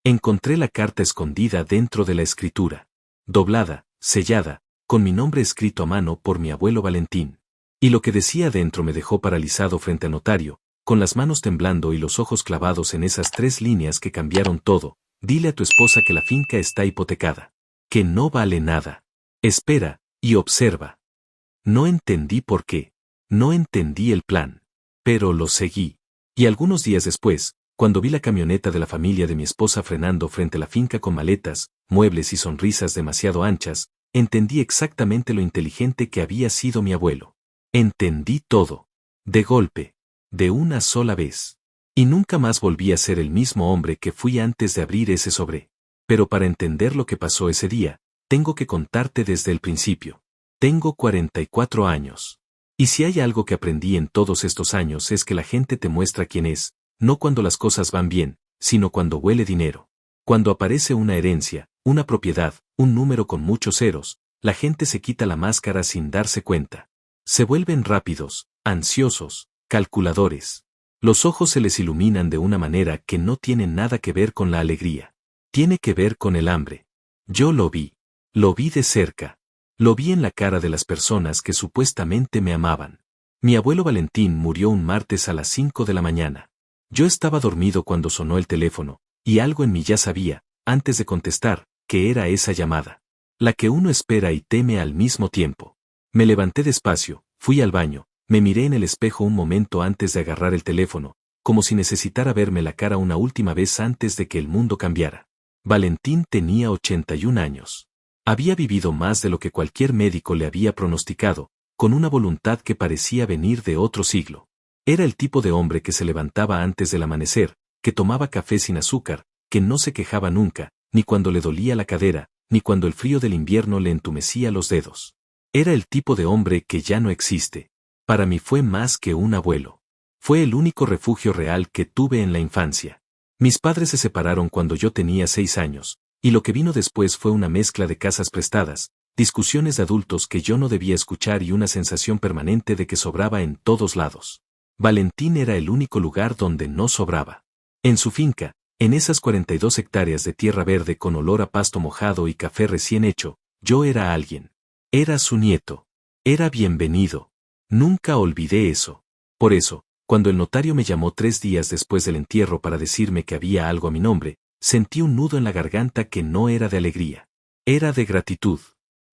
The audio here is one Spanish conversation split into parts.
Encontré la carta escondida dentro de la escritura. Doblada, sellada, con mi nombre escrito a mano por mi abuelo Valentín. Y lo que decía dentro me dejó paralizado frente al notario, con las manos temblando y los ojos clavados en esas 3 líneas que cambiaron todo. Dile a tu esposa que la finca está hipotecada. Que no vale nada. Espera, y observa. No entendí por qué. No entendí el plan. Pero lo seguí. Y algunos días después, cuando vi la camioneta de la familia de mi esposa frenando frente a la finca con maletas, muebles y sonrisas demasiado anchas, entendí exactamente lo inteligente que había sido mi abuelo. Entendí todo. De golpe. De una sola vez. Y nunca más volví a ser el mismo hombre que fui antes de abrir ese sobre. Pero para entender lo que pasó ese día, tengo que contarte desde el principio. Tengo 44 años. Y si hay algo que aprendí en todos estos años es que la gente te muestra quién es, no cuando las cosas van bien, sino cuando huele dinero. Cuando aparece una herencia, una propiedad, un número con muchos ceros, la gente se quita la máscara sin darse cuenta. Se vuelven rápidos, ansiosos, calculadores. Los ojos se les iluminan de una manera que no tiene nada que ver con la alegría. Tiene que ver con el hambre. Yo lo vi. Lo vi de cerca. Lo vi en la cara de las personas que supuestamente me amaban. Mi abuelo Valentín murió un martes a las 5 de la mañana. Yo estaba dormido cuando sonó el teléfono, y algo en mí ya sabía, antes de contestar, que era esa llamada. La que uno espera y teme al mismo tiempo. Me levanté despacio, fui al baño, me miré en el espejo un momento antes de agarrar el teléfono, como si necesitara verme la cara una última vez antes de que el mundo cambiara. Valentín tenía 81 años. Había vivido más de lo que cualquier médico le había pronosticado, con una voluntad que parecía venir de otro siglo. Era el tipo de hombre que se levantaba antes del amanecer, que tomaba café sin azúcar, que no se quejaba nunca, ni cuando le dolía la cadera, ni cuando el frío del invierno le entumecía los dedos. Era el tipo de hombre que ya no existe. Para mí fue más que un abuelo. Fue el único refugio real que tuve en la infancia. Mis padres se separaron cuando yo tenía 6 años, y lo que vino después fue una mezcla de casas prestadas, discusiones de adultos que yo no debía escuchar y una sensación permanente de que sobraba en todos lados. Valentín era el único lugar donde no sobraba. En su finca, en esas 42 hectáreas de tierra verde con olor a pasto mojado y café recién hecho, yo era alguien. Era su nieto. Era bienvenido. Nunca olvidé eso. Por eso, cuando el notario me llamó 3 días después del entierro para decirme que había algo a mi nombre, sentí un nudo en la garganta que no era de alegría. Era de gratitud.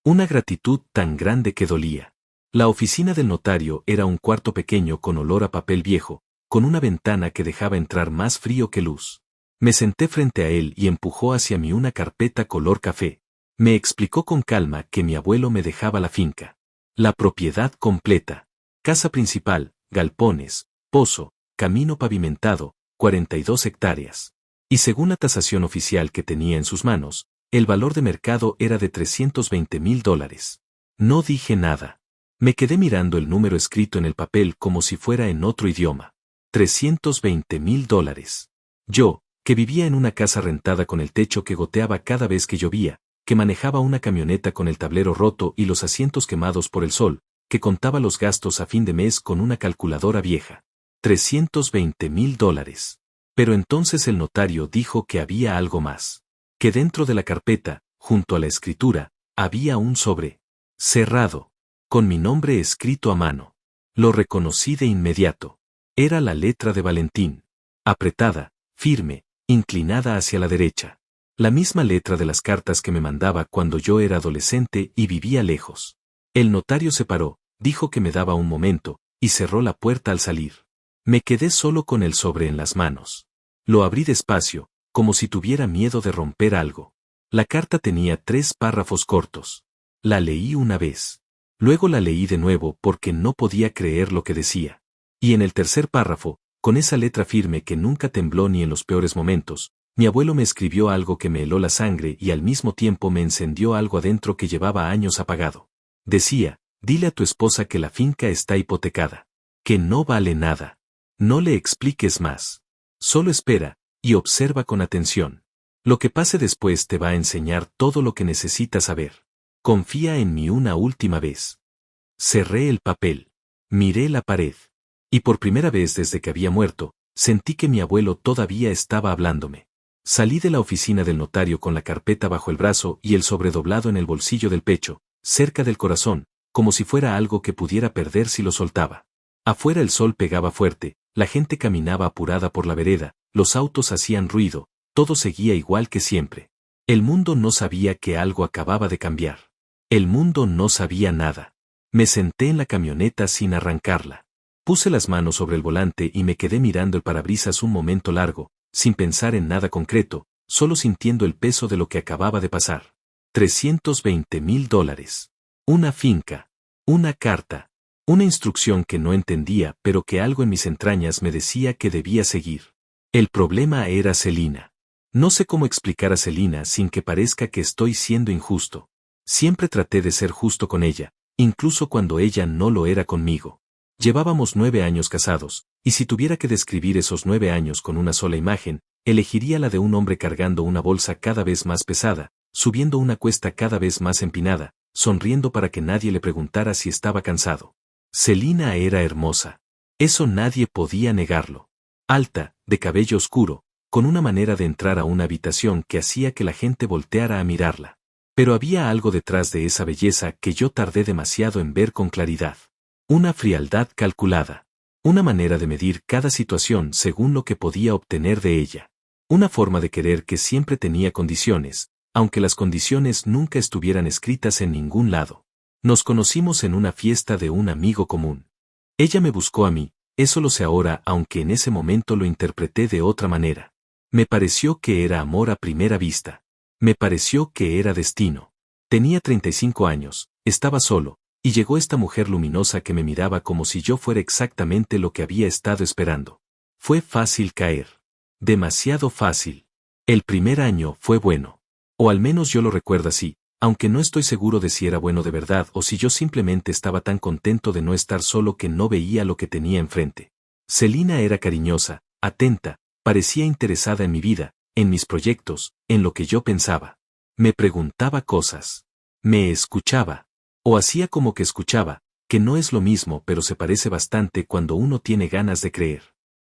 Una gratitud tan grande que dolía. La oficina del notario era un cuarto pequeño con olor a papel viejo, con una ventana que dejaba entrar más frío que luz. Me senté frente a él y empujó hacia mí una carpeta color café. Me explicó con calma que mi abuelo me dejaba la finca. La propiedad completa. Casa principal, galpones, pozo, camino pavimentado, 42 hectáreas. Y según la tasación oficial que tenía en sus manos, el valor de mercado era de $320,000. No dije nada. Me quedé mirando el número escrito en el papel como si fuera en otro idioma. $320,000. Yo, que vivía en una casa rentada con el techo que goteaba cada vez que llovía, que manejaba una camioneta con el tablero roto y los asientos quemados por el sol, que contaba los gastos a fin de mes con una calculadora vieja. $320,000. Pero entonces el notario dijo que había algo más. Que dentro de la carpeta, junto a la escritura, había un sobre. Cerrado. Con mi nombre escrito a mano. Lo reconocí de inmediato. Era la letra de Valentín. Apretada, firme, inclinada hacia la derecha. La misma letra de las cartas que me mandaba cuando yo era adolescente y vivía lejos. El notario se paró, dijo que me daba un momento, y cerró la puerta al salir. Me quedé solo con el sobre en las manos. Lo abrí despacio, como si tuviera miedo de romper algo. La carta tenía 3 párrafos cortos. La leí una vez. Luego la leí de nuevo porque no podía creer lo que decía. Y en el tercer párrafo, con esa letra firme que nunca tembló ni en los peores momentos, mi abuelo me escribió algo que me heló la sangre y al mismo tiempo me encendió algo adentro que llevaba años apagado. Decía, dile a tu esposa que la finca está hipotecada. Que no vale nada. No le expliques más. Solo espera, y observa con atención. Lo que pase después te va a enseñar todo lo que necesitas saber. Confía en mí una última vez. Cerré el papel. Miré la pared. Y por primera vez desde que había muerto, sentí que mi abuelo todavía estaba hablándome. Salí de la oficina del notario con la carpeta bajo el brazo y el sobre doblado en el bolsillo del pecho, cerca del corazón, como si fuera algo que pudiera perder si lo soltaba. Afuera el sol pegaba fuerte, la gente caminaba apurada por la vereda, los autos hacían ruido, todo seguía igual que siempre. El mundo no sabía que algo acababa de cambiar. El mundo no sabía nada. Me senté en la camioneta sin arrancarla. Puse las manos sobre el volante y me quedé mirando el parabrisas un momento largo, sin pensar en nada concreto, solo sintiendo el peso de lo que acababa de pasar. $320,000. Una finca. Una carta. Una instrucción que no entendía, pero que algo en mis entrañas me decía que debía seguir. El problema era Celina. No sé cómo explicar a Celina sin que parezca que estoy siendo injusto. Siempre traté de ser justo con ella, incluso cuando ella no lo era conmigo. Llevábamos 9 años casados, y si tuviera que describir esos 9 años con una sola imagen, elegiría la de un hombre cargando una bolsa cada vez más pesada, subiendo una cuesta cada vez más empinada, sonriendo para que nadie le preguntara si estaba cansado. Celina era hermosa. Eso nadie podía negarlo. Alta, de cabello oscuro, con una manera de entrar a una habitación que hacía que la gente volteara a mirarla. Pero había algo detrás de esa belleza que yo tardé demasiado en ver con claridad. Una frialdad calculada. Una manera de medir cada situación según lo que podía obtener de ella. Una forma de querer que siempre tenía condiciones, aunque las condiciones nunca estuvieran escritas en ningún lado. Nos conocimos en una fiesta de un amigo común. Ella me buscó a mí, eso lo sé ahora, aunque en ese momento lo interpreté de otra manera. Me pareció que era amor a primera vista. Me pareció que era destino. Tenía 35 años, estaba solo, y llegó esta mujer luminosa que me miraba como si yo fuera exactamente lo que había estado esperando. Fue fácil caer. Demasiado fácil. El primer año fue bueno. O al menos yo lo recuerdo así, aunque no estoy seguro de si era bueno de verdad o si yo simplemente estaba tan contento de no estar solo que no veía lo que tenía enfrente. Celina era cariñosa, atenta, parecía interesada en mi vida, en mis proyectos, en lo que yo pensaba. Me preguntaba cosas. Me escuchaba. O hacía como que escuchaba, que no es lo mismo pero se parece bastante cuando uno tiene ganas de creer.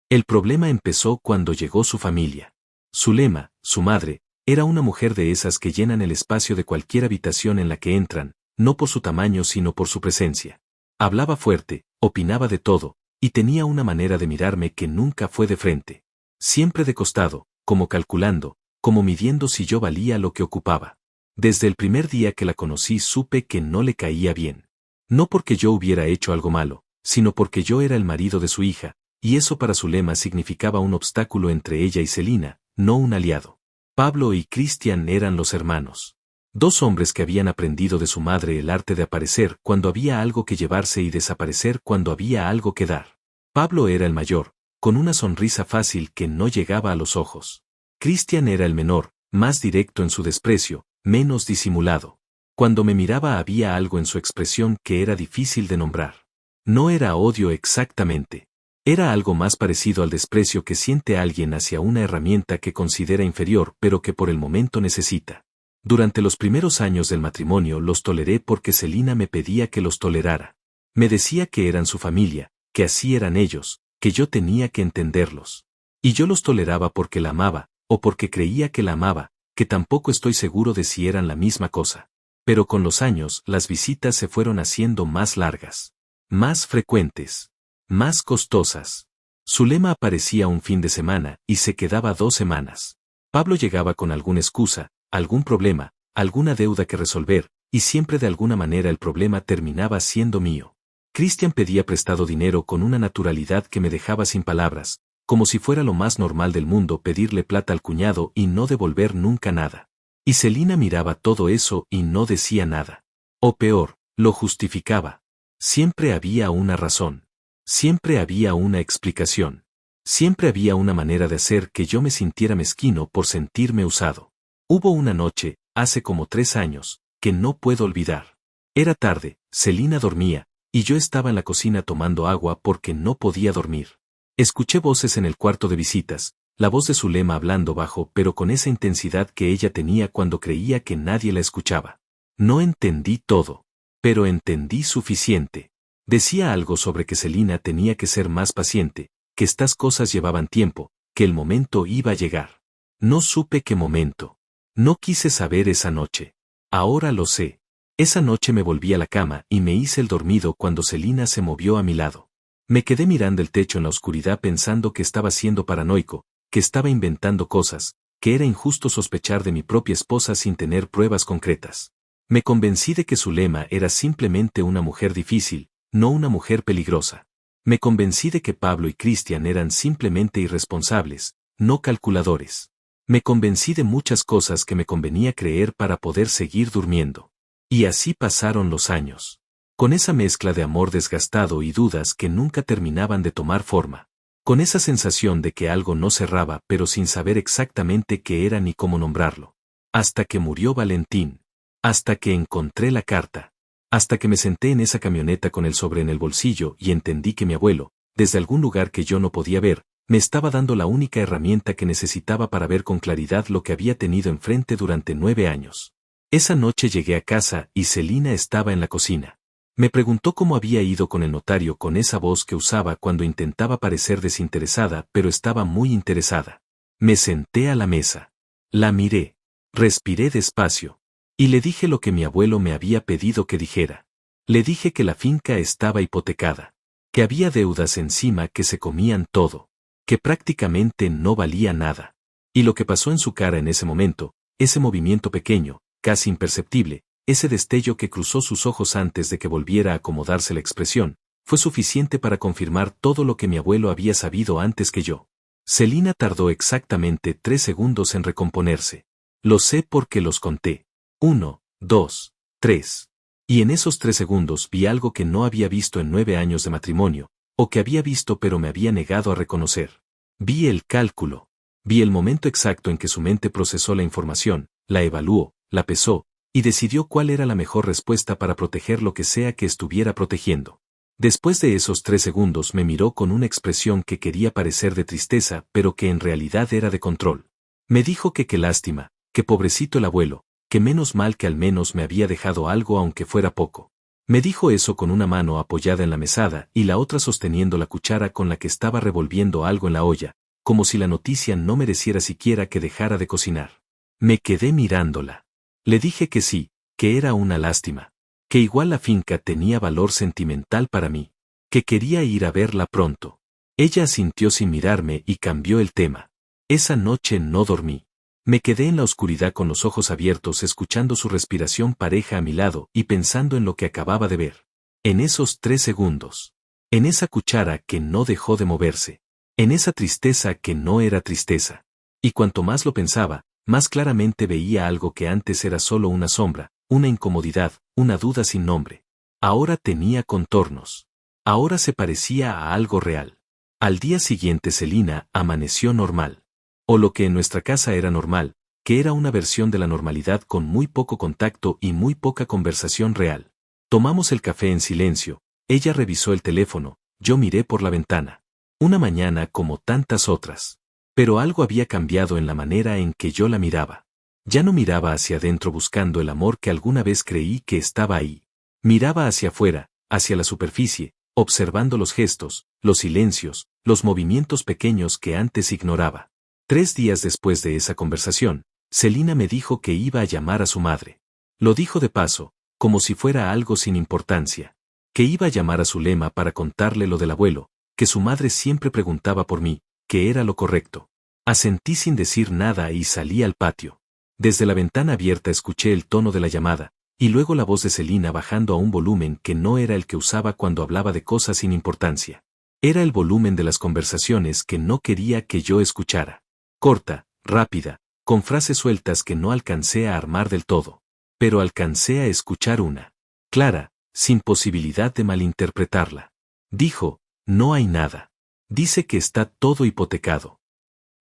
El problema empezó cuando llegó su familia. Zulema, su madre, era una mujer de esas que llenan el espacio de cualquier habitación en la que entran, no por su tamaño sino por su presencia. Hablaba fuerte, opinaba de todo, y tenía una manera de mirarme que nunca fue de frente. Siempre de costado, como calculando, como midiendo si yo valía lo que ocupaba. Desde el primer día que la conocí supe que no le caía bien. No porque yo hubiera hecho algo malo, sino porque yo era el marido de su hija, y eso para Zulema significaba un obstáculo entre ella y Celina, no un aliado. Pablo y Cristian eran los hermanos. 2 hombres que habían aprendido de su madre el arte de aparecer cuando había algo que llevarse y desaparecer cuando había algo que dar. Pablo era el mayor, con una sonrisa fácil que no llegaba a los ojos. Cristian era el menor, más directo en su desprecio, menos disimulado. Cuando me miraba había algo en su expresión que era difícil de nombrar. No era odio exactamente. Era algo más parecido al desprecio que siente alguien hacia una herramienta que considera inferior pero que por el momento necesita. Durante los primeros años del matrimonio los toleré porque Celina me pedía que los tolerara. Me decía que eran su familia, que así eran ellos, que yo tenía que entenderlos. Y yo los toleraba porque la amaba, o porque creía que la amaba, que tampoco estoy seguro de si eran la misma cosa. Pero con los años las visitas se fueron haciendo más largas, más frecuentes, más costosas. Zulema aparecía un fin de semana y se quedaba 2 semanas. Pablo llegaba con alguna excusa, algún problema, alguna deuda que resolver, y siempre de alguna manera el problema terminaba siendo mío. Cristian pedía prestado dinero con una naturalidad que me dejaba sin palabras, como si fuera lo más normal del mundo pedirle plata al cuñado y no devolver nunca nada. Y Celina miraba todo eso y no decía nada. O peor, lo justificaba. Siempre había una razón. Siempre había una explicación. Siempre había una manera de hacer que yo me sintiera mezquino por sentirme usado. Hubo una noche, hace como 3 años, que no puedo olvidar. Era tarde, Celina dormía, y yo estaba en la cocina tomando agua porque no podía dormir. Escuché voces en el cuarto de visitas, la voz de Zulema hablando bajo pero con esa intensidad que ella tenía cuando creía que nadie la escuchaba. No entendí todo, pero entendí suficiente. Decía algo sobre que Celina tenía que ser más paciente, que estas cosas llevaban tiempo, que el momento iba a llegar. No supe qué momento. No quise saber esa noche. Ahora lo sé. Esa noche me volví a la cama y me hice el dormido cuando Celina se movió a mi lado. Me quedé mirando el techo en la oscuridad pensando que estaba siendo paranoico, que estaba inventando cosas, que era injusto sospechar de mi propia esposa sin tener pruebas concretas. Me convencí de que Zulema era simplemente una mujer difícil, no una mujer peligrosa. Me convencí de que Pablo y Cristian eran simplemente irresponsables, no calculadores. Me convencí de muchas cosas que me convenía creer para poder seguir durmiendo. Y así pasaron los años. Con esa mezcla de amor desgastado y dudas que nunca terminaban de tomar forma. Con esa sensación de que algo no cerraba pero sin saber exactamente qué era ni cómo nombrarlo. Hasta que murió Valentín. Hasta que encontré la carta. Hasta que me senté en esa camioneta con el sobre en el bolsillo y entendí que mi abuelo, desde algún lugar que yo no podía ver, me estaba dando la única herramienta que necesitaba para ver con claridad lo que había tenido enfrente durante 9 años. Esa noche llegué a casa y Celina estaba en la cocina. Me preguntó cómo había ido con el notario con esa voz que usaba cuando intentaba parecer desinteresada pero estaba muy interesada. Me senté a la mesa. La miré. Respiré despacio. Y le dije lo que mi abuelo me había pedido que dijera. Le dije que la finca estaba hipotecada. Que había deudas encima que se comían todo. Que prácticamente no valía nada. Y lo que pasó en su cara en ese momento, ese movimiento pequeño, casi imperceptible, ese destello que cruzó sus ojos antes de que volviera a acomodarse la expresión, fue suficiente para confirmar todo lo que mi abuelo había sabido antes que yo. Celina tardó exactamente 3 segundos en recomponerse. Lo sé porque los conté. 1, 2, 3. Y en esos 3 segundos vi algo que no había visto en 9 años de matrimonio, o que había visto pero me había negado a reconocer. Vi el cálculo. Vi el momento exacto en que su mente procesó la información, la evaluó, la pesó, y decidió cuál era la mejor respuesta para proteger lo que sea que estuviera protegiendo. Después de esos 3 segundos me miró con una expresión que quería parecer de tristeza pero que en realidad era de control. Me dijo que qué lástima, que pobrecito el abuelo, que menos mal que al menos me había dejado algo aunque fuera poco. Me dijo eso con una mano apoyada en la mesada y la otra sosteniendo la cuchara con la que estaba revolviendo algo en la olla, como si la noticia no mereciera siquiera que dejara de cocinar. Me quedé mirándola. Le dije que sí, que era una lástima, que igual la finca tenía valor sentimental para mí, que quería ir a verla pronto. Ella asintió sin mirarme y cambió el tema. Esa noche no dormí. Me quedé en la oscuridad con los ojos abiertos escuchando su respiración pareja a mi lado y pensando en lo que acababa de ver. En esos 3 segundos. En esa cuchara que no dejó de moverse. En esa tristeza que no era tristeza. Y cuanto más lo pensaba, más claramente veía algo que antes era solo una sombra, una incomodidad, una duda sin nombre. Ahora tenía contornos. Ahora se parecía a algo real. Al día siguiente Celina amaneció normal. O lo que en nuestra casa era normal, que era una versión de la normalidad con muy poco contacto y muy poca conversación real. Tomamos el café en silencio, ella revisó el teléfono, yo miré por la ventana. Una mañana como tantas otras. Pero algo había cambiado en la manera en que yo la miraba. Ya no miraba hacia adentro buscando el amor que alguna vez creí que estaba ahí. Miraba hacia afuera, hacia la superficie, observando los gestos, los silencios, los movimientos pequeños que antes ignoraba. 3 días después de esa conversación, Celina me dijo que iba a llamar a su madre. Lo dijo de paso, como si fuera algo sin importancia. Que iba a llamar a Zulema para contarle lo del abuelo, que su madre siempre preguntaba por mí, que era lo correcto. Asentí sin decir nada y salí al patio. Desde la ventana abierta escuché el tono de la llamada, y luego la voz de Celina bajando a un volumen que no era el que usaba cuando hablaba de cosas sin importancia. Era el volumen de las conversaciones que no quería que yo escuchara. Corta, rápida, con frases sueltas que no alcancé a armar del todo. Pero alcancé a escuchar una. Clara, sin posibilidad de malinterpretarla. Dijo, no hay nada. Dice que está todo hipotecado.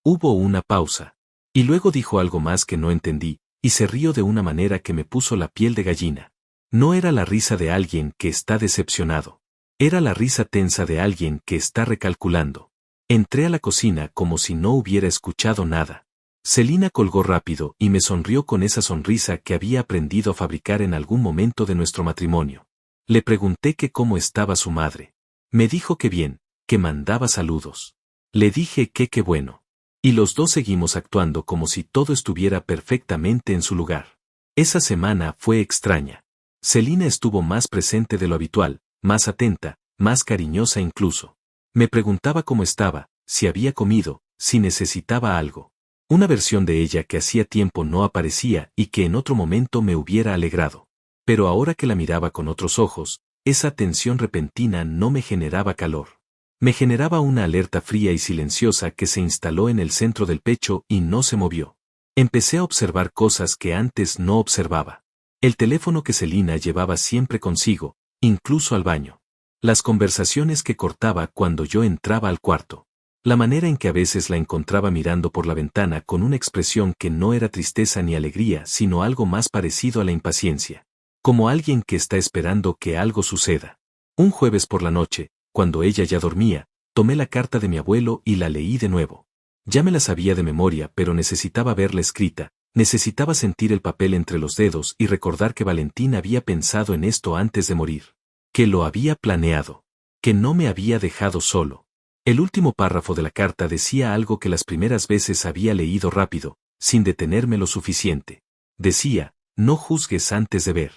Hubo una pausa. Y luego dijo algo más que no entendí, y se rió de una manera que me puso la piel de gallina. No era la risa de alguien que está decepcionado. Era la risa tensa de alguien que está recalculando. Entré a la cocina como si no hubiera escuchado nada. Celina colgó rápido y me sonrió con esa sonrisa que había aprendido a fabricar en algún momento de nuestro matrimonio. Le pregunté que cómo estaba su madre. Me dijo que bien, que mandaba saludos. Le dije que qué bueno. Y los dos seguimos actuando como si todo estuviera perfectamente en su lugar. Esa semana fue extraña. Celina estuvo más presente de lo habitual, más atenta, más cariñosa incluso. Me preguntaba cómo estaba, si había comido, si necesitaba algo. Una versión de ella que hacía tiempo no aparecía y que en otro momento me hubiera alegrado. Pero ahora que la miraba con otros ojos, esa tensión repentina no me generaba calor. Me generaba una alerta fría y silenciosa que se instaló en el centro del pecho y no se movió. Empecé a observar cosas que antes no observaba. El teléfono que Celina llevaba siempre consigo, incluso al baño. Las conversaciones que cortaba cuando yo entraba al cuarto. La manera en que a veces la encontraba mirando por la ventana con una expresión que no era tristeza ni alegría, sino algo más parecido a la impaciencia. Como alguien que está esperando que algo suceda. Un jueves por la noche, cuando ella ya dormía, tomé la carta de mi abuelo y la leí de nuevo. Ya me la sabía de memoria, pero necesitaba verla escrita, necesitaba sentir el papel entre los dedos y recordar que Valentín había pensado en esto antes de morir. Que lo había planeado. Que no me había dejado solo. El último párrafo de la carta decía algo que las primeras veces había leído rápido, sin detenerme lo suficiente. Decía, no juzgues antes de ver.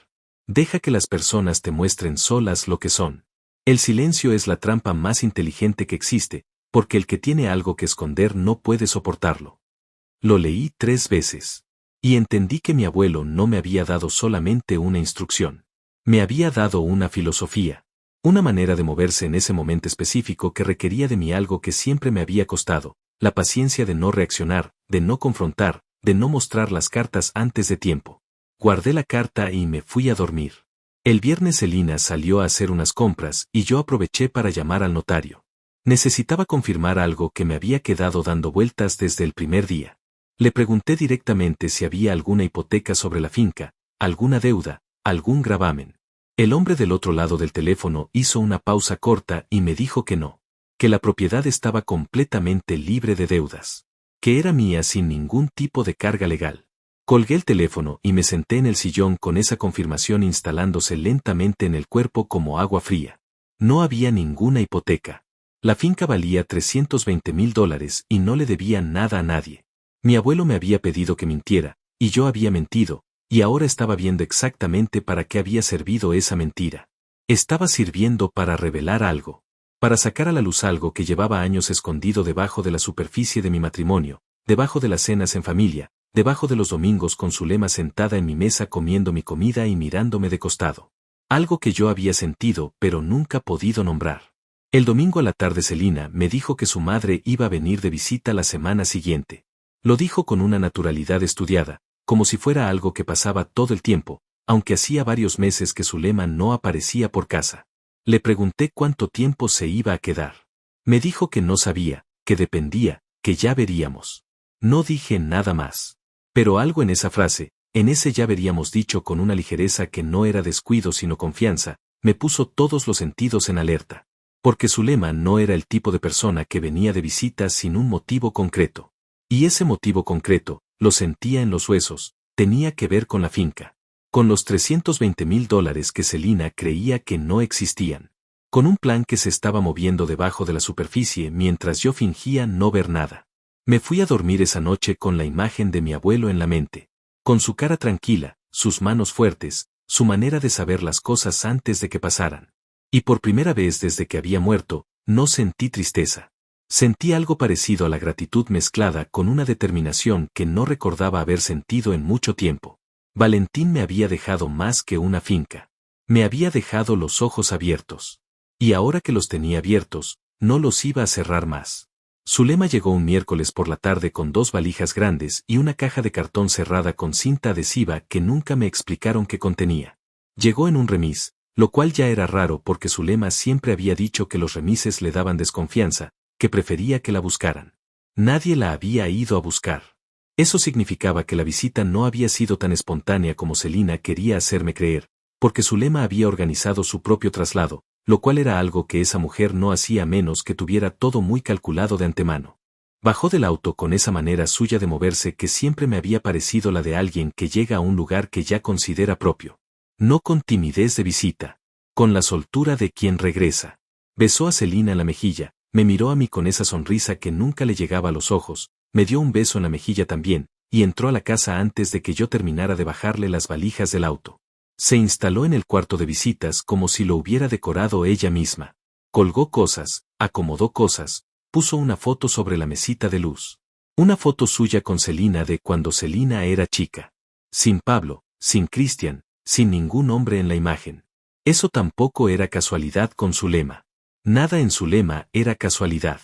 Deja que las personas te muestren solas lo que son. El silencio es la trampa más inteligente que existe, porque el que tiene algo que esconder no puede soportarlo. Lo leí 3 veces. Y entendí que mi abuelo no me había dado solamente una instrucción. Me había dado una filosofía. Una manera de moverse en ese momento específico que requería de mí algo que siempre me había costado, la paciencia de no reaccionar, de no confrontar, de no mostrar las cartas antes de tiempo. Guardé la carta y me fui a dormir. El viernes Celina salió a hacer unas compras y yo aproveché para llamar al notario. Necesitaba confirmar algo que me había quedado dando vueltas desde el primer día. Le pregunté directamente si había alguna hipoteca sobre la finca, alguna deuda, algún gravamen. El hombre del otro lado del teléfono hizo una pausa corta y me dijo que no, que la propiedad estaba completamente libre de deudas, que era mía sin ningún tipo de carga legal. Colgué el teléfono y me senté en el sillón con esa confirmación instalándose lentamente en el cuerpo como agua fría. No había ninguna hipoteca. La finca valía $320,000 y no le debía nada a nadie. Mi abuelo me había pedido que mintiera, y yo había mentido, y ahora estaba viendo exactamente para qué había servido esa mentira. Estaba sirviendo para revelar algo, para sacar a la luz algo que llevaba años escondido debajo de la superficie de mi matrimonio, debajo de las cenas en familia, debajo de los domingos con Zulema sentada en mi mesa comiendo mi comida y mirándome de costado. Algo que yo había sentido pero nunca podido nombrar. El domingo a la tarde Celina me dijo que su madre iba a venir de visita la semana siguiente. Lo dijo con una naturalidad estudiada, como si fuera algo que pasaba todo el tiempo, aunque hacía varios meses que Zulema no aparecía por casa. Le pregunté cuánto tiempo se iba a quedar. Me dijo que no sabía, que dependía, que ya veríamos. No dije nada más. Pero algo en esa frase, en ese ya veríamos dicho con una ligereza que no era descuido sino confianza, me puso todos los sentidos en alerta. Porque Zulema no era el tipo de persona que venía de visita sin un motivo concreto. Y ese motivo concreto, lo sentía en los huesos, tenía que ver con la finca. Con los $320,000 que Celina creía que no existían. Con un plan que se estaba moviendo debajo de la superficie mientras yo fingía no ver nada. Me fui a dormir esa noche con la imagen de mi abuelo en la mente. Con su cara tranquila, sus manos fuertes, su manera de saber las cosas antes de que pasaran. Y por primera vez desde que había muerto, no sentí tristeza. Sentí algo parecido a la gratitud mezclada con una determinación que no recordaba haber sentido en mucho tiempo. Valentín me había dejado más que una finca. Me había dejado los ojos abiertos. Y ahora que los tenía abiertos, no los iba a cerrar más. Zulema llegó un miércoles por la tarde con 2 valijas grandes y una caja de cartón cerrada con cinta adhesiva que nunca me explicaron qué contenía. Llegó en un remis, lo cual ya era raro porque Zulema siempre había dicho que los remises le daban desconfianza, que prefería que la buscaran. Nadie la había ido a buscar. Eso significaba que la visita no había sido tan espontánea como Celina quería hacerme creer, porque Zulema había organizado su propio traslado, lo cual era algo que esa mujer no hacía menos que tuviera todo muy calculado de antemano. Bajó del auto con esa manera suya de moverse que siempre me había parecido la de alguien que llega a un lugar que ya considera propio. No con timidez de visita, con la soltura de quien regresa. Besó a Celina en la mejilla, me miró a mí con esa sonrisa que nunca le llegaba a los ojos, me dio un beso en la mejilla también, y entró a la casa antes de que yo terminara de bajarle las valijas del auto. Se instaló en el cuarto de visitas como si lo hubiera decorado ella misma. Colgó cosas, acomodó cosas, puso una foto sobre la mesita de luz. Una foto suya con Celina de cuando Celina era chica. Sin Pablo, sin Cristian, sin ningún hombre en la imagen. Eso tampoco era casualidad con Zulema. Nada en Zulema era casualidad.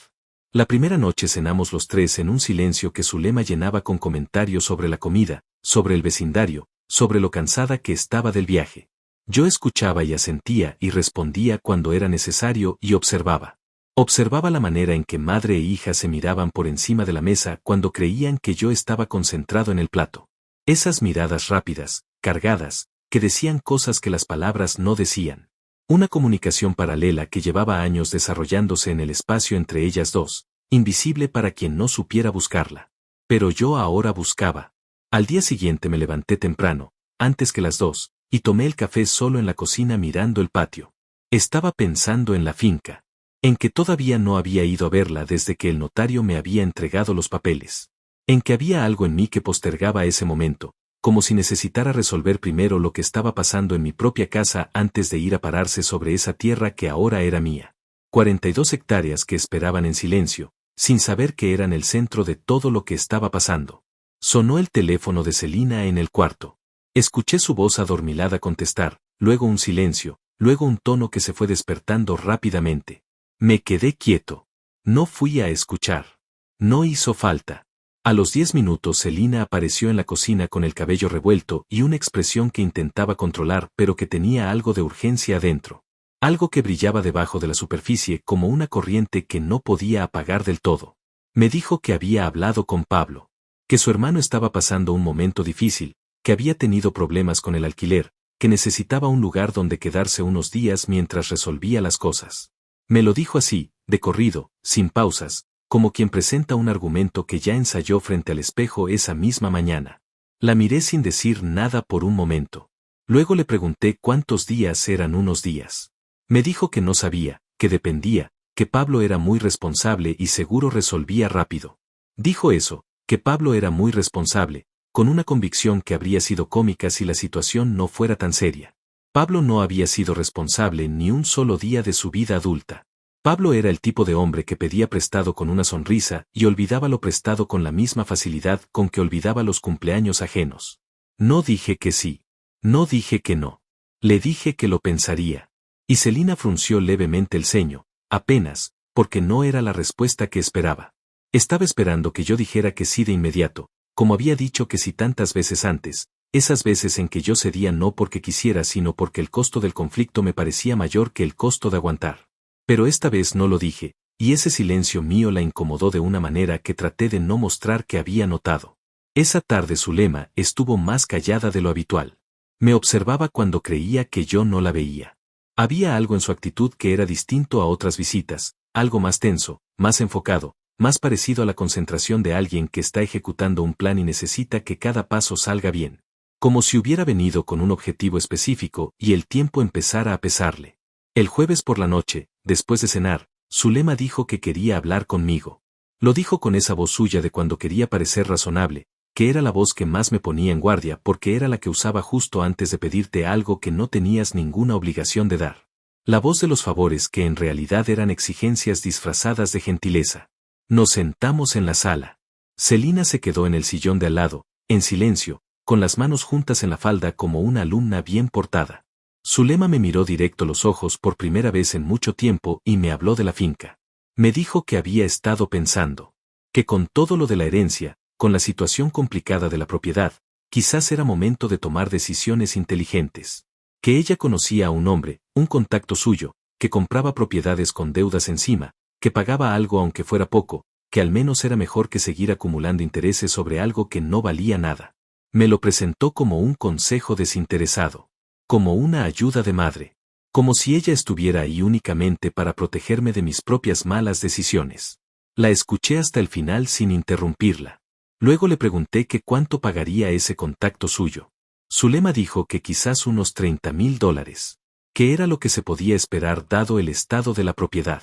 La primera noche cenamos los tres en un silencio que Zulema llenaba con comentarios sobre la comida, sobre el vecindario, sobre lo cansada que estaba del viaje. Yo escuchaba y asentía y respondía cuando era necesario y observaba. Observaba la manera en que madre e hija se miraban por encima de la mesa cuando creían que yo estaba concentrado en el plato. Esas miradas rápidas, cargadas, que decían cosas que las palabras no decían. Una comunicación paralela que llevaba años desarrollándose en el espacio entre ellas dos, invisible para quien no supiera buscarla. Pero yo ahora buscaba. Al día siguiente me levanté temprano, antes que las 2, y tomé el café solo en la cocina mirando el patio. Estaba pensando en la finca. En que todavía no había ido a verla desde que el notario me había entregado los papeles. En que había algo en mí que postergaba ese momento, como si necesitara resolver primero lo que estaba pasando en mi propia casa antes de ir a pararse sobre esa tierra que ahora era mía. 42 hectáreas que esperaban en silencio, sin saber que eran el centro de todo lo que estaba pasando. Sonó el teléfono de Celina en el cuarto. Escuché su voz adormilada contestar, luego un silencio, luego un tono que se fue despertando rápidamente. Me quedé quieto. No fui a escuchar. No hizo falta. A los 10 minutos Celina apareció en la cocina con el cabello revuelto y una expresión que intentaba controlar pero que tenía algo de urgencia adentro. Algo que brillaba debajo de la superficie como una corriente que no podía apagar del todo. Me dijo que había hablado con Pablo. Que su hermano estaba pasando un momento difícil, que había tenido problemas con el alquiler, que necesitaba un lugar donde quedarse unos días mientras resolvía las cosas. Me lo dijo así, de corrido, sin pausas, como quien presenta un argumento que ya ensayó frente al espejo esa misma mañana. La miré sin decir nada por un momento. Luego le pregunté cuántos días eran unos días. Me dijo que no sabía, que dependía, que Pablo era muy responsable y seguro resolvía rápido. Dijo eso, que Pablo era muy responsable, con una convicción que habría sido cómica si la situación no fuera tan seria. Pablo no había sido responsable ni un solo día de su vida adulta. Pablo era el tipo de hombre que pedía prestado con una sonrisa y olvidaba lo prestado con la misma facilidad con que olvidaba los cumpleaños ajenos. No dije que sí. No dije que no. Le dije que lo pensaría. Y Celina frunció levemente el ceño, apenas, porque no era la respuesta que esperaba. Estaba esperando que yo dijera que sí de inmediato, como había dicho que sí tantas veces antes, esas veces en que yo cedía no porque quisiera sino porque el costo del conflicto me parecía mayor que el costo de aguantar. Pero esta vez no lo dije, y ese silencio mío la incomodó de una manera que traté de no mostrar que había notado. Esa tarde Zulema estuvo más callada de lo habitual. Me observaba cuando creía que yo no la veía. Había algo en su actitud que era distinto a otras visitas, algo más tenso, más enfocado, más parecido a la concentración de alguien que está ejecutando un plan y necesita que cada paso salga bien. Como si hubiera venido con un objetivo específico y el tiempo empezara a pesarle. El jueves por la noche, después de cenar, Zulema dijo que quería hablar conmigo. Lo dijo con esa voz suya de cuando quería parecer razonable, que era la voz que más me ponía en guardia porque era la que usaba justo antes de pedirte algo que no tenías ninguna obligación de dar. La voz de los favores que en realidad eran exigencias disfrazadas de gentileza. Nos sentamos en la sala. Celina se quedó en el sillón de al lado, en silencio, con las manos juntas en la falda como una alumna bien portada. Zulema me miró directo los ojos por primera vez en mucho tiempo y me habló de la finca. Me dijo que había estado pensando. Que con todo lo de la herencia, con la situación complicada de la propiedad, quizás era momento de tomar decisiones inteligentes. Que ella conocía a un hombre, un contacto suyo, que compraba propiedades con deudas encima, que pagaba algo aunque fuera poco, que al menos era mejor que seguir acumulando intereses sobre algo que no valía nada. Me lo presentó como un consejo desinteresado. Como una ayuda de madre. Como si ella estuviera ahí únicamente para protegerme de mis propias malas decisiones. La escuché hasta el final sin interrumpirla. Luego le pregunté que cuánto pagaría ese contacto suyo. Zulema dijo que quizás unos $30,000. Que era lo que se podía esperar dado el estado de la propiedad.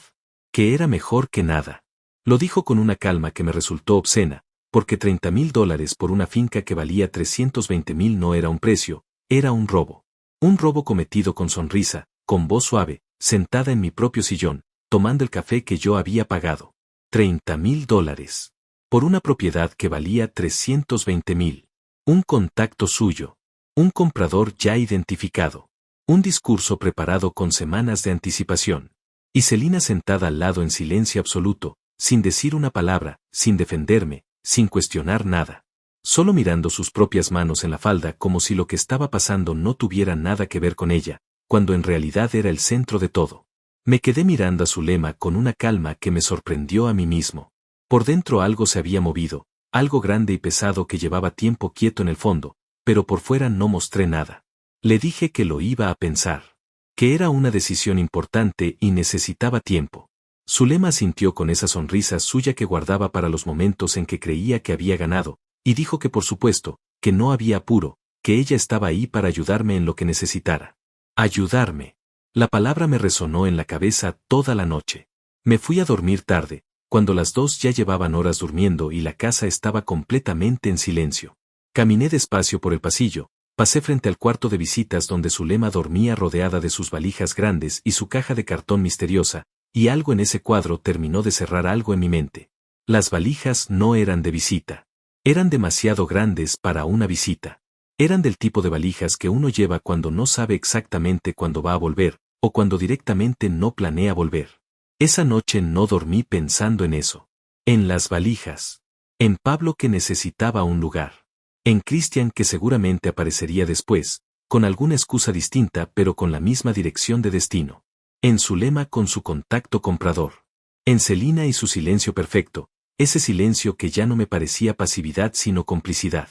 Que era mejor que nada. Lo dijo con una calma que me resultó obscena, porque $30,000 por una finca que valía 320,000 no era un precio, era un robo. Un robo cometido con sonrisa, con voz suave, sentada en mi propio sillón, tomando el café que yo había pagado. $30,000. Por una propiedad que valía 320,000. Un contacto suyo. Un comprador ya identificado. Un discurso preparado con semanas de anticipación. Y Celina sentada al lado en silencio absoluto, sin decir una palabra, sin defenderme, sin cuestionar nada. Solo mirando sus propias manos en la falda como si lo que estaba pasando no tuviera nada que ver con ella, cuando en realidad era el centro de todo. Me quedé mirando a Zulema con una calma que me sorprendió a mí mismo. Por dentro algo se había movido, algo grande y pesado que llevaba tiempo quieto en el fondo, pero por fuera no mostré nada. Le dije que lo iba a pensar. Que era una decisión importante y necesitaba tiempo. Zulema sintió con esa sonrisa suya que guardaba para los momentos en que creía que había ganado, y dijo que por supuesto, que no había apuro, que ella estaba ahí para ayudarme en lo que necesitara. Ayudarme. La palabra me resonó en la cabeza toda la noche. Me fui a dormir tarde, cuando las dos ya llevaban horas durmiendo y la casa estaba completamente en silencio. Caminé despacio por el pasillo, pasé frente al cuarto de visitas donde Zulema dormía rodeada de sus valijas grandes y su caja de cartón misteriosa, y algo en ese cuadro terminó de cerrar algo en mi mente. Las valijas no eran de visita. Eran demasiado grandes para una visita. Eran del tipo de valijas que uno lleva cuando no sabe exactamente cuándo va a volver, o cuando directamente no planea volver. Esa noche no dormí pensando en eso. En las valijas. En Pablo que necesitaba un lugar. En Cristian que seguramente aparecería después, con alguna excusa distinta pero con la misma dirección de destino. En Zulema con su contacto comprador. En Celina y su silencio perfecto, ese silencio que ya no me parecía pasividad sino complicidad.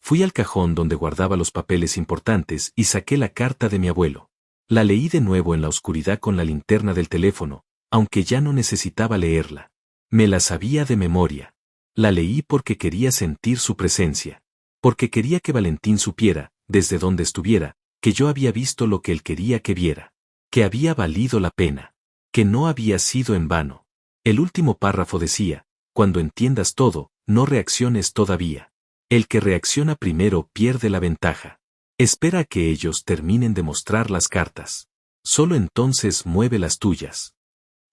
Fui al cajón donde guardaba los papeles importantes y saqué la carta de mi abuelo. La leí de nuevo en la oscuridad con la linterna del teléfono, aunque ya no necesitaba leerla. Me la sabía de memoria. La leí porque quería sentir su presencia. Porque quería que Valentín supiera, desde donde estuviera, que yo había visto lo que él quería que viera. Que había valido la pena. Que no había sido en vano. El último párrafo decía, cuando entiendas todo, no reacciones todavía. El que reacciona primero pierde la ventaja. Espera a que ellos terminen de mostrar las cartas. Solo entonces mueve las tuyas.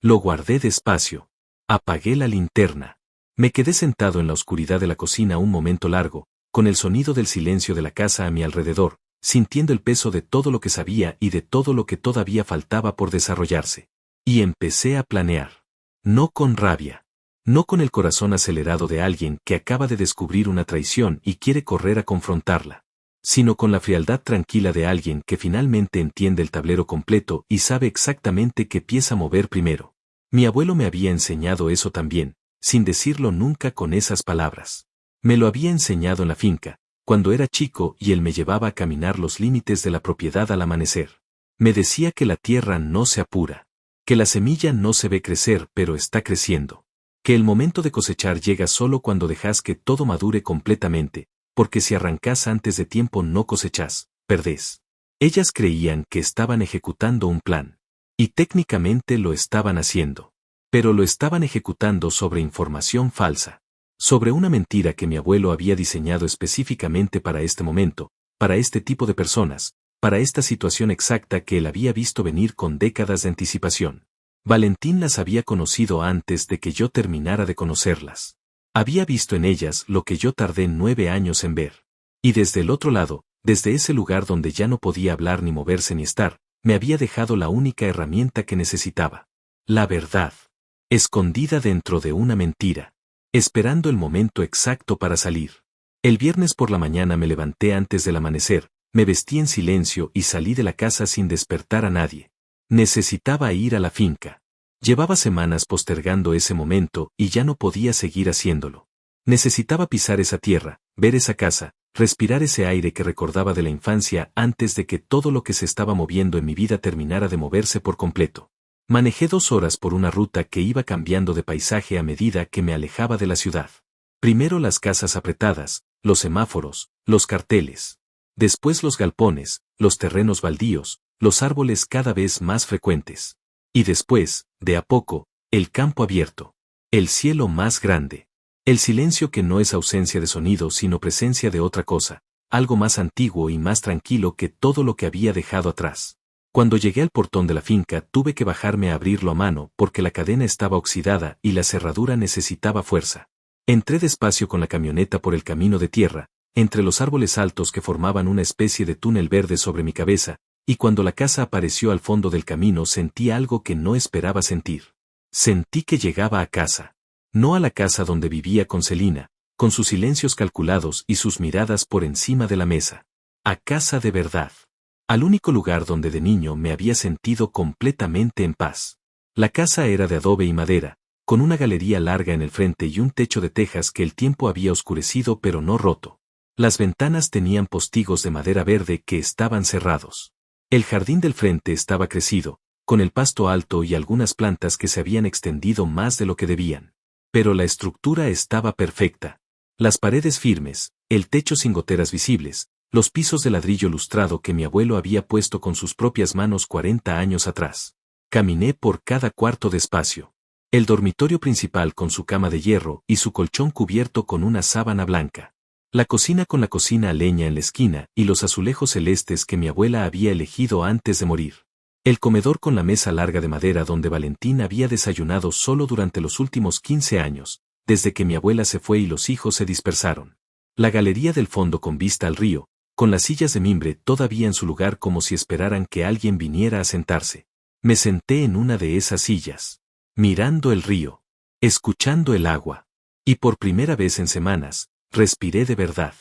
Lo guardé despacio. Apagué la linterna. Me quedé sentado en la oscuridad de la cocina un momento largo, con el sonido del silencio de la casa a mi alrededor, sintiendo el peso de todo lo que sabía y de todo lo que todavía faltaba por desarrollarse. Y empecé a planear. No con rabia. No con el corazón acelerado de alguien que acaba de descubrir una traición y quiere correr a confrontarla. Sino con la frialdad tranquila de alguien que finalmente entiende el tablero completo y sabe exactamente qué pieza mover primero. Mi abuelo me había enseñado eso también, sin decirlo nunca con esas palabras. Me lo había enseñado en la finca, cuando era chico y él me llevaba a caminar los límites de la propiedad al amanecer. Me decía que la tierra no se apura, que la semilla no se ve crecer pero está creciendo, que el momento de cosechar llega solo cuando dejas que todo madure completamente, porque si arrancas antes de tiempo no cosechas, perdés. Ellas creían que estaban ejecutando un plan. Y técnicamente lo estaban haciendo. Pero lo estaban ejecutando sobre información falsa. Sobre una mentira que mi abuelo había diseñado específicamente para este momento, para este tipo de personas, para esta situación exacta que él había visto venir con décadas de anticipación. Valentín las había conocido antes de que yo terminara de conocerlas. Había visto en ellas lo que yo tardé 9 años en ver. Y desde el otro lado, desde ese lugar donde ya no podía hablar ni moverse ni estar, me había dejado la única herramienta que necesitaba. La verdad. Escondida dentro de una mentira. Esperando el momento exacto para salir. El viernes por la mañana me levanté antes del amanecer, me vestí en silencio y salí de la casa sin despertar a nadie. Necesitaba ir a la finca. Llevaba semanas postergando ese momento y ya no podía seguir haciéndolo. Necesitaba pisar esa tierra, ver esa casa, respirar ese aire que recordaba de la infancia antes de que todo lo que se estaba moviendo en mi vida terminara de moverse por completo. Manejé 2 horas por una ruta que iba cambiando de paisaje a medida que me alejaba de la ciudad. Primero las casas apretadas, los semáforos, los carteles. Después los galpones, los terrenos baldíos, los árboles cada vez más frecuentes. Y después, de a poco, el campo abierto. El cielo más grande. El silencio que no es ausencia de sonido sino presencia de otra cosa, algo más antiguo y más tranquilo que todo lo que había dejado atrás. Cuando llegué al portón de la finca tuve que bajarme a abrirlo a mano porque la cadena estaba oxidada y la cerradura necesitaba fuerza. Entré despacio con la camioneta por el camino de tierra, entre los árboles altos que formaban una especie de túnel verde sobre mi cabeza, y cuando la casa apareció al fondo del camino sentí algo que no esperaba sentir. Sentí que llegaba a casa. No a la casa donde vivía con Celina, con sus silencios calculados y sus miradas por encima de la mesa. A casa de verdad. Al único lugar donde de niño me había sentido completamente en paz. La casa era de adobe y madera, con una galería larga en el frente y un techo de tejas que el tiempo había oscurecido pero no roto. Las ventanas tenían postigos de madera verde que estaban cerrados. El jardín del frente estaba crecido, con el pasto alto y algunas plantas que se habían extendido más de lo que debían. Pero la estructura estaba perfecta. Las paredes firmes, el techo sin goteras visibles, los pisos de ladrillo lustrado que mi abuelo había puesto con sus propias manos 40 años atrás. Caminé por cada cuarto despacio. El dormitorio principal con su cama de hierro y su colchón cubierto con una sábana blanca. La cocina con la cocina a leña en la esquina y los azulejos celestes que mi abuela había elegido antes de morir. El comedor con la mesa larga de madera donde Valentín había desayunado solo durante los últimos 15 años, desde que mi abuela se fue y los hijos se dispersaron. La galería del fondo con vista al río, con las sillas de mimbre todavía en su lugar como si esperaran que alguien viniera a sentarse. Me senté en una de esas sillas, mirando el río, escuchando el agua. Y por primera vez en semanas, respiré de verdad.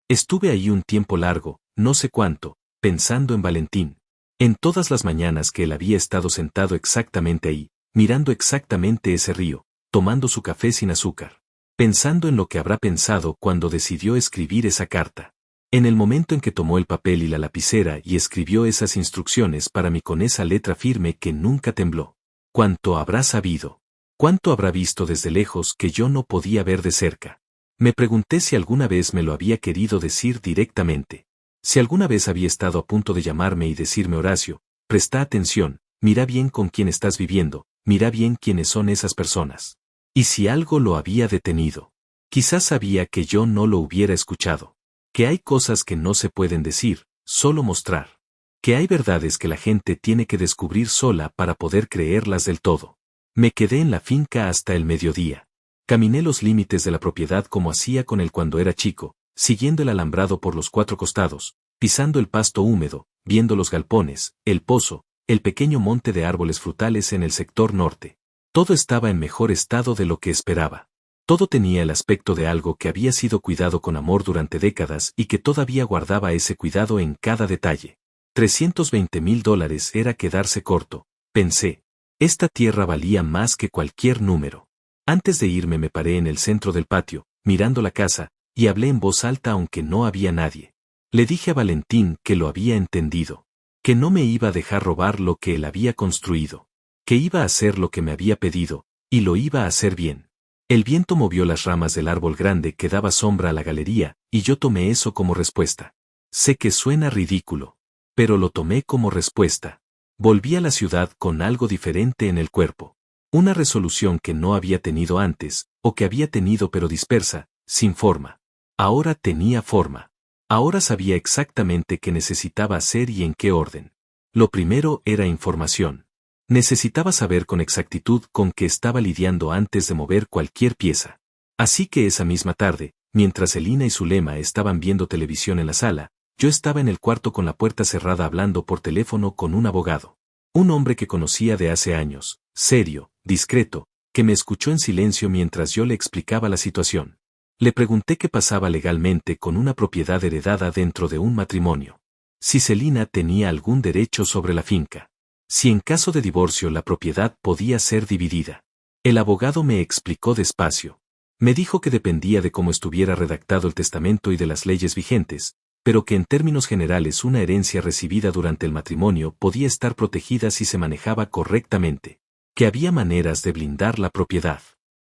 Estuve ahí un tiempo largo, no sé cuánto, pensando en Valentín. En todas las mañanas que él había estado sentado exactamente ahí, mirando exactamente ese río, tomando su café sin azúcar. Pensando en lo que habrá pensado cuando decidió escribir esa carta. En el momento en que tomó el papel y la lapicera y escribió esas instrucciones para mí con esa letra firme que nunca tembló. ¿Cuánto habrá sabido? ¿Cuánto habrá visto desde lejos que yo no podía ver de cerca? Me pregunté si alguna vez me lo había querido decir directamente. Si alguna vez había estado a punto de llamarme y decirme: Horacio, presta atención, mira bien con quién estás viviendo, mira bien quiénes son esas personas. Y si algo lo había detenido. Quizás sabía que yo no lo hubiera escuchado. Que hay cosas que no se pueden decir, solo mostrar. Que hay verdades que la gente tiene que descubrir sola para poder creerlas del todo. Me quedé en la finca hasta el mediodía. Caminé los límites de la propiedad como hacía con él cuando era chico, siguiendo el alambrado por los 4 costados, pisando el pasto húmedo, viendo los galpones, el pozo, el pequeño monte de árboles frutales en el sector norte. Todo estaba en mejor estado de lo que esperaba. Todo tenía el aspecto de algo que había sido cuidado con amor durante décadas y que todavía guardaba ese cuidado en cada detalle. $320,000 era quedarse corto, pensé. Esta tierra valía más que cualquier número. Antes de irme me paré en el centro del patio, mirando la casa, y hablé en voz alta aunque no había nadie. Le dije a Valentín que lo había entendido. Que no me iba a dejar robar lo que él había construido. Que iba a hacer lo que me había pedido, y lo iba a hacer bien. El viento movió las ramas del árbol grande que daba sombra a la galería, y yo tomé eso como respuesta. Sé que suena ridículo, pero lo tomé como respuesta. Volví a la ciudad con algo diferente en el cuerpo. Una resolución que no había tenido antes, o que había tenido pero dispersa, sin forma. Ahora tenía forma. Ahora sabía exactamente qué necesitaba hacer y en qué orden. Lo primero era información. Necesitaba saber con exactitud con qué estaba lidiando antes de mover cualquier pieza. Así que esa misma tarde, mientras Celina y Zulema estaban viendo televisión en la sala, yo estaba en el cuarto con la puerta cerrada hablando por teléfono con un abogado. Un hombre que conocía de hace años, serio, discreto, que me escuchó en silencio mientras yo le explicaba la situación. Le pregunté qué pasaba legalmente con una propiedad heredada dentro de un matrimonio. Si Celina tenía algún derecho sobre la finca. Si en caso de divorcio la propiedad podía ser dividida. El abogado me explicó despacio. Me dijo que dependía de cómo estuviera redactado el testamento y de las leyes vigentes, pero que en términos generales una herencia recibida durante el matrimonio podía estar protegida si se manejaba correctamente. Que había maneras de blindar la propiedad.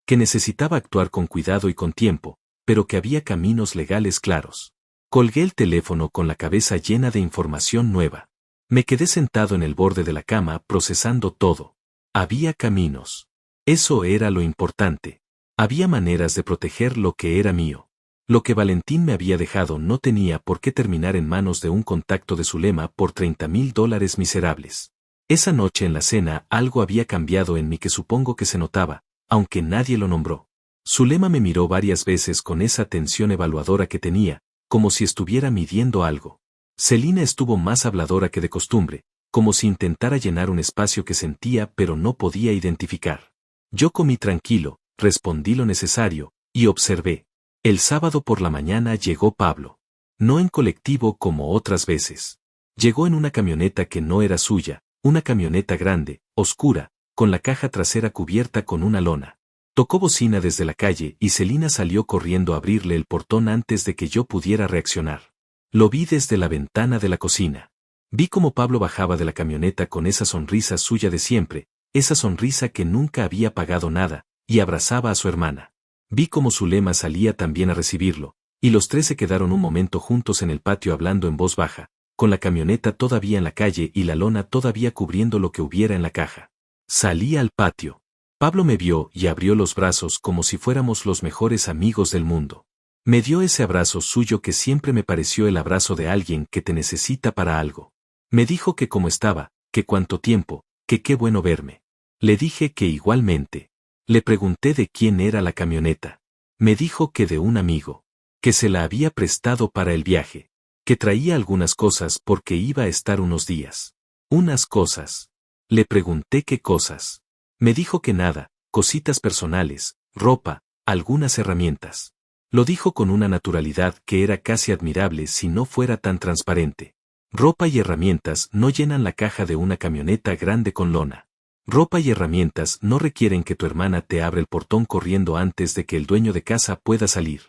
Que necesitaba actuar con cuidado y con tiempo, pero que había caminos legales claros. Colgué el teléfono con la cabeza llena de información nueva. Me quedé sentado en el borde de la cama procesando todo. Había caminos. Eso era lo importante. Había maneras de proteger lo que era mío. Lo que Valentín me había dejado no tenía por qué terminar en manos de un contacto de Zulema por $30,000 miserables. Esa noche en la cena algo había cambiado en mí que supongo que se notaba, aunque nadie lo nombró. Zulema me miró varias veces con esa atención evaluadora que tenía, como si estuviera midiendo algo. Celina estuvo más habladora que de costumbre, como si intentara llenar un espacio que sentía pero no podía identificar. Yo comí tranquilo, respondí lo necesario, y observé. El sábado por la mañana llegó Pablo. No en colectivo como otras veces. Llegó en una camioneta que no era suya, una camioneta grande, oscura, con la caja trasera cubierta con una lona. Tocó bocina desde la calle y Celina salió corriendo a abrirle el portón antes de que yo pudiera reaccionar. Lo vi desde la ventana de la cocina. Vi cómo Pablo bajaba de la camioneta con esa sonrisa suya de siempre, esa sonrisa que nunca había pagado nada, y abrazaba a su hermana. Vi cómo Zulema salía también a recibirlo, y los tres se quedaron un momento juntos en el patio hablando en voz baja, con la camioneta todavía en la calle y la lona todavía cubriendo lo que hubiera en la caja. Salí al patio. Pablo me vio y abrió los brazos como si fuéramos los mejores amigos del mundo. Me dio ese abrazo suyo que siempre me pareció el abrazo de alguien que te necesita para algo. Me dijo que cómo estaba, que cuánto tiempo, que qué bueno verme. Le dije que igualmente. Le pregunté de quién era la camioneta. Me dijo que de un amigo, que se la había prestado para el viaje, que traía algunas cosas porque iba a estar unos días. Unas cosas. Le pregunté qué cosas. Me dijo que nada, cositas personales, ropa, algunas herramientas. Lo dijo con una naturalidad que era casi admirable si no fuera tan transparente. Ropa y herramientas no llenan la caja de una camioneta grande con lona. Ropa y herramientas no requieren que tu hermana te abra el portón corriendo antes de que el dueño de casa pueda salir.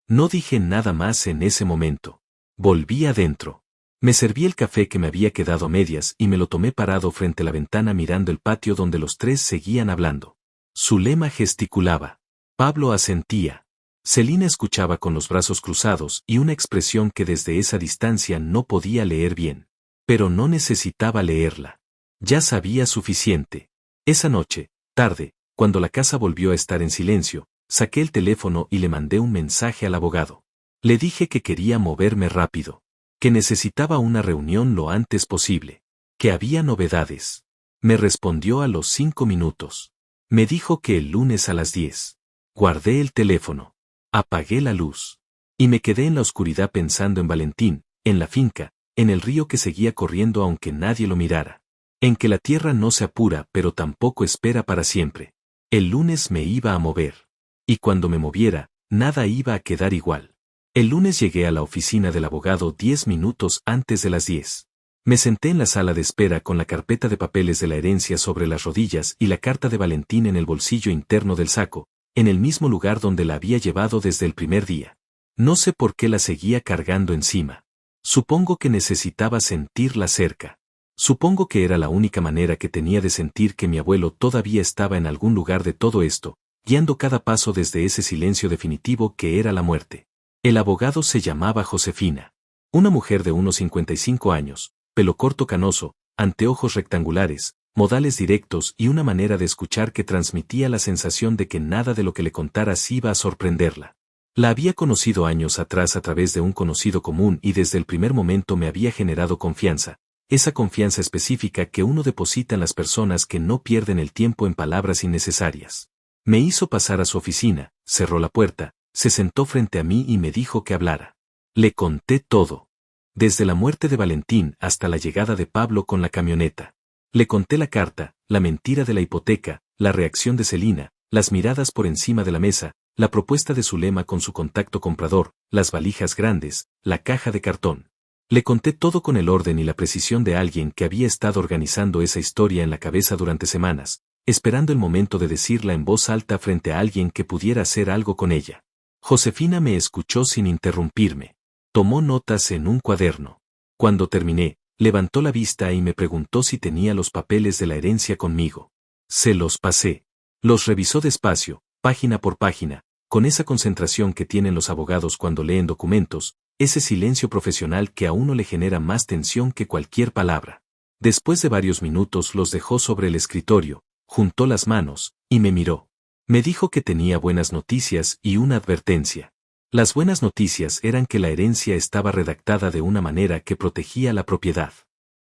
No dije nada más en ese momento. Volví adentro. Me serví el café que me había quedado a medias y me lo tomé parado frente a la ventana mirando el patio donde los tres seguían hablando. Zulema gesticulaba. Pablo asentía. Celina escuchaba con los brazos cruzados y una expresión que desde esa distancia no podía leer bien. Pero no necesitaba leerla. Ya sabía suficiente. Esa noche, tarde, cuando la casa volvió a estar en silencio, saqué el teléfono y le mandé un mensaje al abogado. Le dije que quería moverme rápido, que necesitaba una reunión lo antes posible, que había novedades. Me respondió a los 5 minutos. Me dijo que el lunes a las 10. Guardé el teléfono. Apagué la luz. Y me quedé en la oscuridad pensando en Valentín, en la finca, en el río que seguía corriendo aunque nadie lo mirara. En que la tierra no se apura pero tampoco espera para siempre. El lunes me iba a mover. Y cuando me moviera, nada iba a quedar igual. El lunes llegué a la oficina del abogado 10 minutos antes de las 10. Me senté en la sala de espera con la carpeta de papeles de la herencia sobre las rodillas y la carta de Valentín en el bolsillo interno del saco, en el mismo lugar donde la había llevado desde el primer día. No sé por qué la seguía cargando encima. Supongo que necesitaba sentirla cerca. Supongo que era la única manera que tenía de sentir que mi abuelo todavía estaba en algún lugar de todo esto, guiando cada paso desde ese silencio definitivo que era la muerte. El abogado se llamaba Josefina. Una mujer de unos 55 años, pelo corto canoso, anteojos rectangulares, modales directos y una manera de escuchar que transmitía la sensación de que nada de lo que le contaras iba a sorprenderla. La había conocido años atrás a través de un conocido común y desde el primer momento me había generado confianza, esa confianza específica que uno deposita en las personas que no pierden el tiempo en palabras innecesarias. Me hizo pasar a su oficina, cerró la puerta, se sentó frente a mí y me dijo que hablara. Le conté todo. Desde la muerte de Valentín hasta la llegada de Pablo con la camioneta. Le conté la carta, la mentira de la hipoteca, la reacción de Celina, las miradas por encima de la mesa, la propuesta de Zulema con su contacto comprador, las valijas grandes, la caja de cartón. Le conté todo con el orden y la precisión de alguien que había estado organizando esa historia en la cabeza durante semanas, esperando el momento de decirla en voz alta frente a alguien que pudiera hacer algo con ella. Josefina me escuchó sin interrumpirme. Tomó notas en un cuaderno. Cuando terminé, levantó la vista y me preguntó si tenía los papeles de la herencia conmigo. Se los pasé. Los revisó despacio, página por página, con esa concentración que tienen los abogados cuando leen documentos, ese silencio profesional que a uno le genera más tensión que cualquier palabra. Después de varios minutos los dejó sobre el escritorio, juntó las manos, y me miró. Me dijo que tenía buenas noticias y una advertencia. Las buenas noticias eran que la herencia estaba redactada de una manera que protegía la propiedad.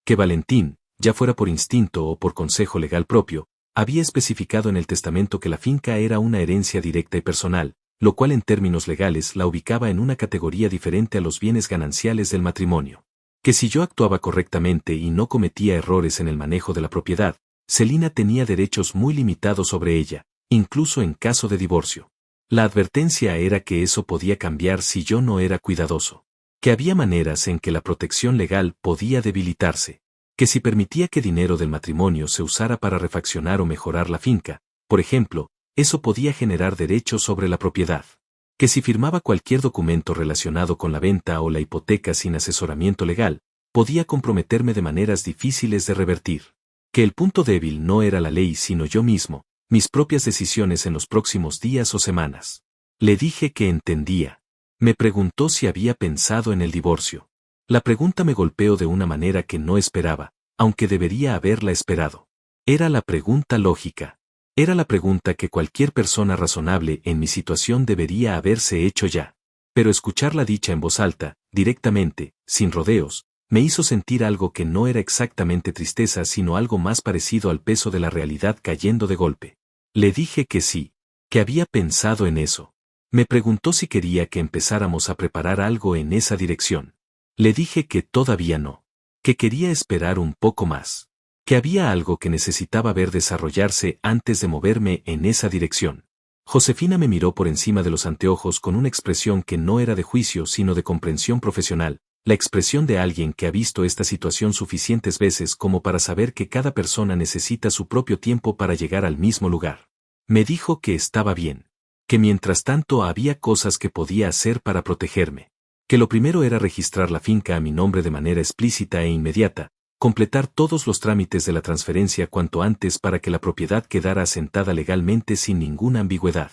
Que Valentín, ya fuera por instinto o por consejo legal propio, había especificado en el testamento que la finca era una herencia directa y personal, lo cual en términos legales la ubicaba en una categoría diferente a los bienes gananciales del matrimonio. Que si yo actuaba correctamente y no cometía errores en el manejo de la propiedad, Celina tenía derechos muy limitados sobre ella, incluso en caso de divorcio. La advertencia era que eso podía cambiar si yo no era cuidadoso. Que había maneras en que la protección legal podía debilitarse. Que si permitía que dinero del matrimonio se usara para refaccionar o mejorar la finca, por ejemplo, eso podía generar derechos sobre la propiedad. Que si firmaba cualquier documento relacionado con la venta o la hipoteca sin asesoramiento legal, podía comprometerme de maneras difíciles de revertir. Que el punto débil no era la ley sino yo mismo, mis propias decisiones en los próximos días o semanas. Le dije que entendía. Me preguntó si había pensado en el divorcio. La pregunta me golpeó de una manera que no esperaba, aunque debería haberla esperado. Era la pregunta lógica. Era la pregunta que cualquier persona razonable en mi situación debería haberse hecho ya. Pero escucharla dicha en voz alta, directamente, sin rodeos, me hizo sentir algo que no era exactamente tristeza sino algo más parecido al peso de la realidad cayendo de golpe. Le dije que sí, que había pensado en eso. Me preguntó si quería que empezáramos a preparar algo en esa dirección. Le dije que todavía no. Que quería esperar un poco más. Que había algo que necesitaba ver desarrollarse antes de moverme en esa dirección. Josefina me miró por encima de los anteojos con una expresión que no era de juicio sino de comprensión profesional, la expresión de alguien que ha visto esta situación suficientes veces como para saber que cada persona necesita su propio tiempo para llegar al mismo lugar. Me dijo que estaba bien. Que mientras tanto había cosas que podía hacer para protegerme. Que lo primero era registrar la finca a mi nombre de manera explícita e inmediata, completar todos los trámites de la transferencia cuanto antes para que la propiedad quedara asentada legalmente sin ninguna ambigüedad.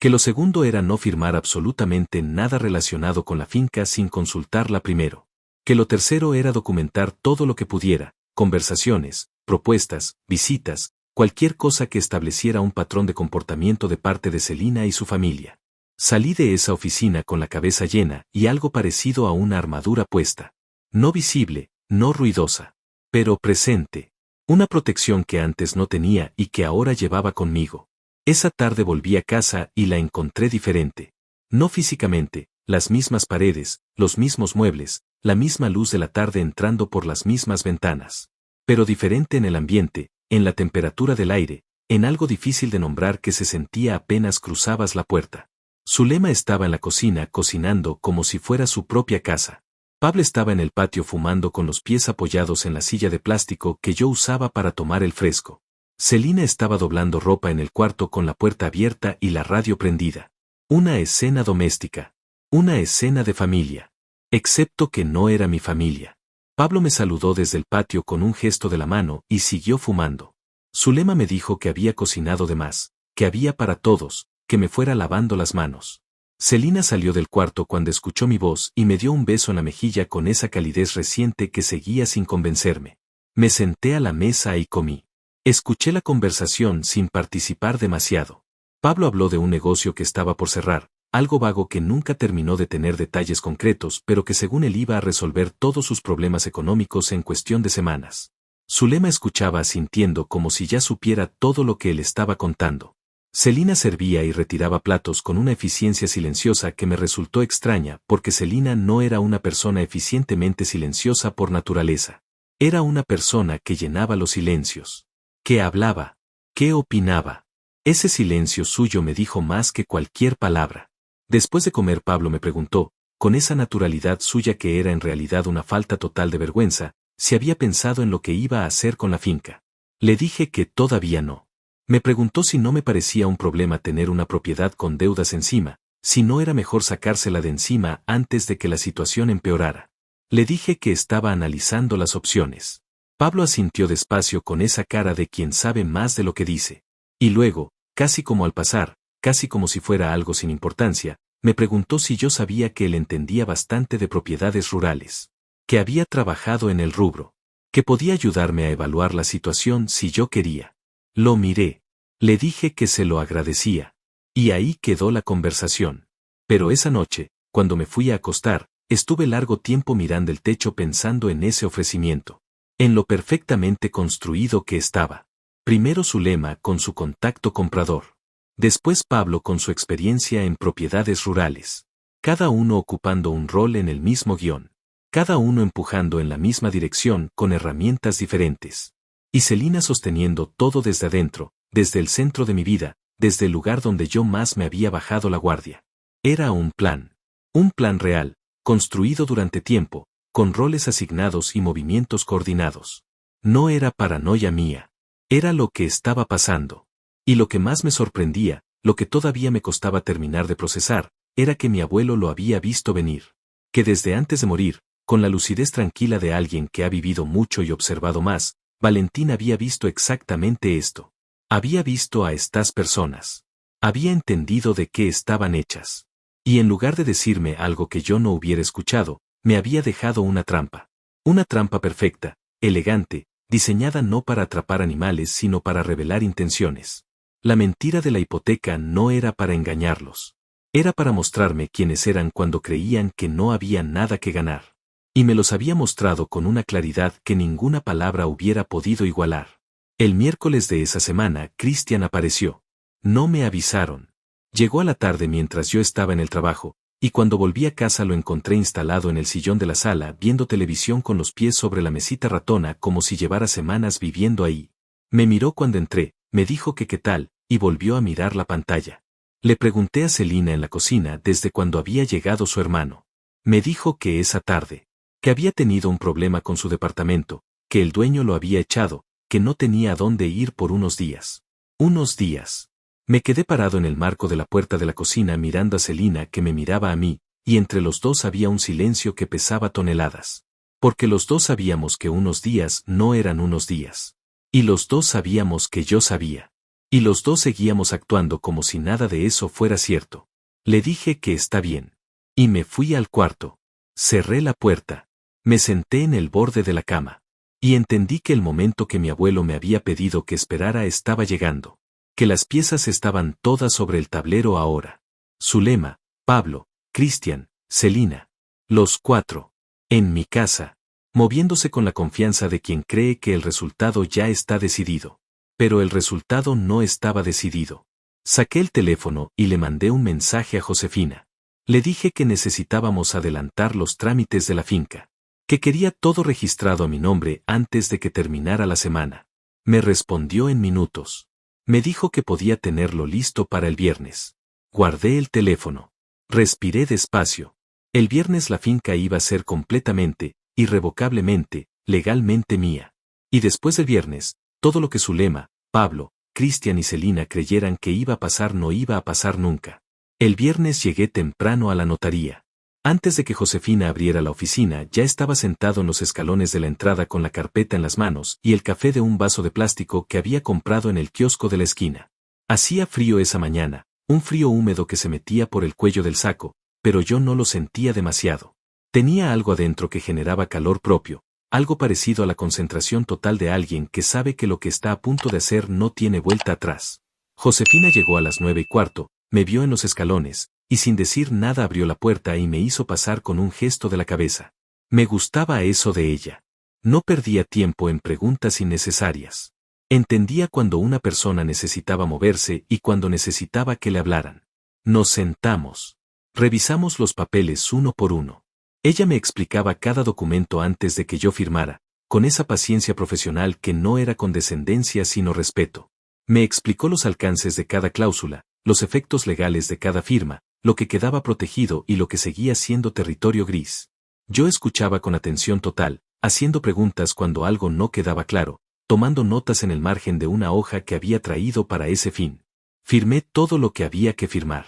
Que lo segundo era no firmar absolutamente nada relacionado con la finca sin consultarla primero. Que lo tercero era documentar todo lo que pudiera, conversaciones, propuestas, visitas, cualquier cosa que estableciera un patrón de comportamiento de parte de Celina y su familia. Salí de esa oficina con la cabeza llena y algo parecido a una armadura puesta. No visible, no ruidosa, pero presente. Una protección que antes no tenía y que ahora llevaba conmigo. Esa tarde volví a casa y la encontré diferente. No físicamente, las mismas paredes, los mismos muebles, la misma luz de la tarde entrando por las mismas ventanas. Pero diferente en el ambiente, en la temperatura del aire, en algo difícil de nombrar que se sentía apenas cruzabas la puerta. Zulema estaba en la cocina cocinando como si fuera su propia casa. Pablo estaba en el patio fumando con los pies apoyados en la silla de plástico que yo usaba para tomar el fresco. Celina estaba doblando ropa en el cuarto con la puerta abierta y la radio prendida. Una escena doméstica. Una escena de familia. Excepto que no era mi familia. Pablo me saludó desde el patio con un gesto de la mano y siguió fumando. Zulema me dijo que había cocinado de más, que había para todos, que me fuera lavando las manos. Celina salió del cuarto cuando escuchó mi voz y me dio un beso en la mejilla con esa calidez reciente que seguía sin convencerme. Me senté a la mesa y comí. Escuché la conversación sin participar demasiado. Pablo habló de un negocio que estaba por cerrar, algo vago que nunca terminó de tener detalles concretos pero que según él iba a resolver todos sus problemas económicos en cuestión de semanas. Zulema escuchaba asintiendo como si ya supiera todo lo que él estaba contando. Celina servía y retiraba platos con una eficiencia silenciosa que me resultó extraña porque Celina no era una persona eficientemente silenciosa por naturaleza. Era una persona que llenaba los silencios. Que hablaba. Que opinaba. Ese silencio suyo me dijo más que cualquier palabra. Después de comer Pablo me preguntó, con esa naturalidad suya que era en realidad una falta total de vergüenza, si había pensado en lo que iba a hacer con la finca. Le dije que todavía no. Me preguntó si no me parecía un problema tener una propiedad con deudas encima, si no era mejor sacársela de encima antes de que la situación empeorara. Le dije que estaba analizando las opciones. Pablo asintió despacio con esa cara de quien sabe más de lo que dice. Y luego, casi como al pasar, casi como si fuera algo sin importancia, me preguntó si yo sabía que él entendía bastante de propiedades rurales. Que había trabajado en el rubro. Que podía ayudarme a evaluar la situación si yo quería. Lo miré. Le dije que se lo agradecía. Y ahí quedó la conversación. Pero esa noche, cuando me fui a acostar, estuve largo tiempo mirando el techo pensando en ese ofrecimiento. En lo perfectamente construido que estaba. Primero Zulema con su contacto comprador. Después Pablo con su experiencia en propiedades rurales. Cada uno ocupando un rol en el mismo guión. Cada uno empujando en la misma dirección con herramientas diferentes. Y Celina sosteniendo todo desde adentro, desde el centro de mi vida, desde el lugar donde yo más me había bajado la guardia. Era un plan real, construido durante tiempo, con roles asignados y movimientos coordinados. No era paranoia mía. Era lo que estaba pasando. Y lo que más me sorprendía, lo que todavía me costaba terminar de procesar, era que mi abuelo lo había visto venir. Que desde antes de morir, con la lucidez tranquila de alguien que ha vivido mucho y observado más, Valentín había visto exactamente esto. Había visto a estas personas. Había entendido de qué estaban hechas. Y en lugar de decirme algo que yo no hubiera escuchado, me había dejado una trampa. Una trampa perfecta, elegante, diseñada no para atrapar animales sino para revelar intenciones. La mentira de la hipoteca no era para engañarlos. Era para mostrarme quiénes eran cuando creían que no había nada que ganar. Y me los había mostrado con una claridad que ninguna palabra hubiera podido igualar. El miércoles de esa semana, Cristian apareció. No me avisaron. Llegó a la tarde mientras yo estaba en el trabajo, y cuando volví a casa lo encontré instalado en el sillón de la sala viendo televisión con los pies sobre la mesita ratona como si llevara semanas viviendo ahí. Me miró cuando entré, me dijo que qué tal, y volvió a mirar la pantalla. Le pregunté a Celina en la cocina desde cuando había llegado su hermano. Me dijo que esa tarde, que había tenido un problema con su departamento, que el dueño lo había echado, que no tenía a dónde ir por unos días. Unos días. Me quedé parado en el marco de la puerta de la cocina mirando a Celina que me miraba a mí, y entre los dos había un silencio que pesaba toneladas. Porque los dos sabíamos que unos días no eran unos días. Y los dos sabíamos que yo sabía. Y los dos seguíamos actuando como si nada de eso fuera cierto. Le dije que está bien. Y me fui al cuarto. Cerré la puerta. Me senté en el borde de la cama. Y entendí que el momento que mi abuelo me había pedido que esperara estaba llegando. Que las piezas estaban todas sobre el tablero ahora. Zulema, Pablo, Cristian, Celina. Los cuatro. En mi casa. Moviéndose con la confianza de quien cree que el resultado ya está decidido. Pero el resultado no estaba decidido. Saqué el teléfono y le mandé un mensaje a Josefina. Le dije que necesitábamos adelantar los trámites de la finca. Que quería todo registrado a mi nombre antes de que terminara la semana. Me respondió en minutos. Me dijo que podía tenerlo listo para el viernes. Guardé el teléfono. Respiré despacio. El viernes la finca iba a ser completamente, irrevocablemente, legalmente mía. Y después del viernes, todo lo que Zulema, Pablo, Cristian y Celina creyeran que iba a pasar no iba a pasar nunca. El viernes llegué temprano a la notaría. Antes de que Josefina abriera la oficina ya estaba sentado en los escalones de la entrada con la carpeta en las manos y el café de un vaso de plástico que había comprado en el kiosco de la esquina. Hacía frío esa mañana, un frío húmedo que se metía por el cuello del saco, pero yo no lo sentía demasiado. Tenía algo adentro que generaba calor propio, algo parecido a la concentración total de alguien que sabe que lo que está a punto de hacer no tiene vuelta atrás. Josefina llegó a las 9:15, me vio en los escalones, y sin decir nada abrió la puerta y me hizo pasar con un gesto de la cabeza. Me gustaba eso de ella. No perdía tiempo en preguntas innecesarias. Entendía cuando una persona necesitaba moverse y cuando necesitaba que le hablaran. Nos sentamos. Revisamos los papeles uno por uno. Ella me explicaba cada documento antes de que yo firmara, con esa paciencia profesional que no era condescendencia sino respeto. Me explicó los alcances de cada cláusula, los efectos legales de cada firma, lo que quedaba protegido y lo que seguía siendo territorio gris. Yo escuchaba con atención total, haciendo preguntas cuando algo no quedaba claro, tomando notas en el margen de una hoja que había traído para ese fin. Firmé todo lo que había que firmar.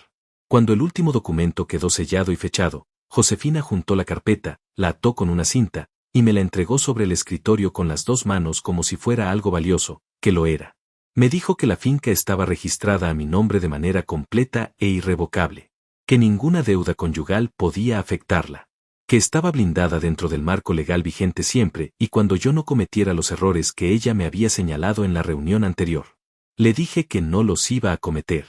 Cuando el último documento quedó sellado y fechado, Josefina juntó la carpeta, la ató con una cinta, y me la entregó sobre el escritorio con las dos manos como si fuera algo valioso, que lo era. Me dijo que la finca estaba registrada a mi nombre de manera completa e irrevocable, que ninguna deuda conyugal podía afectarla, que estaba blindada dentro del marco legal vigente siempre y cuando yo no cometiera los errores que ella me había señalado en la reunión anterior. Le dije que no los iba a cometer.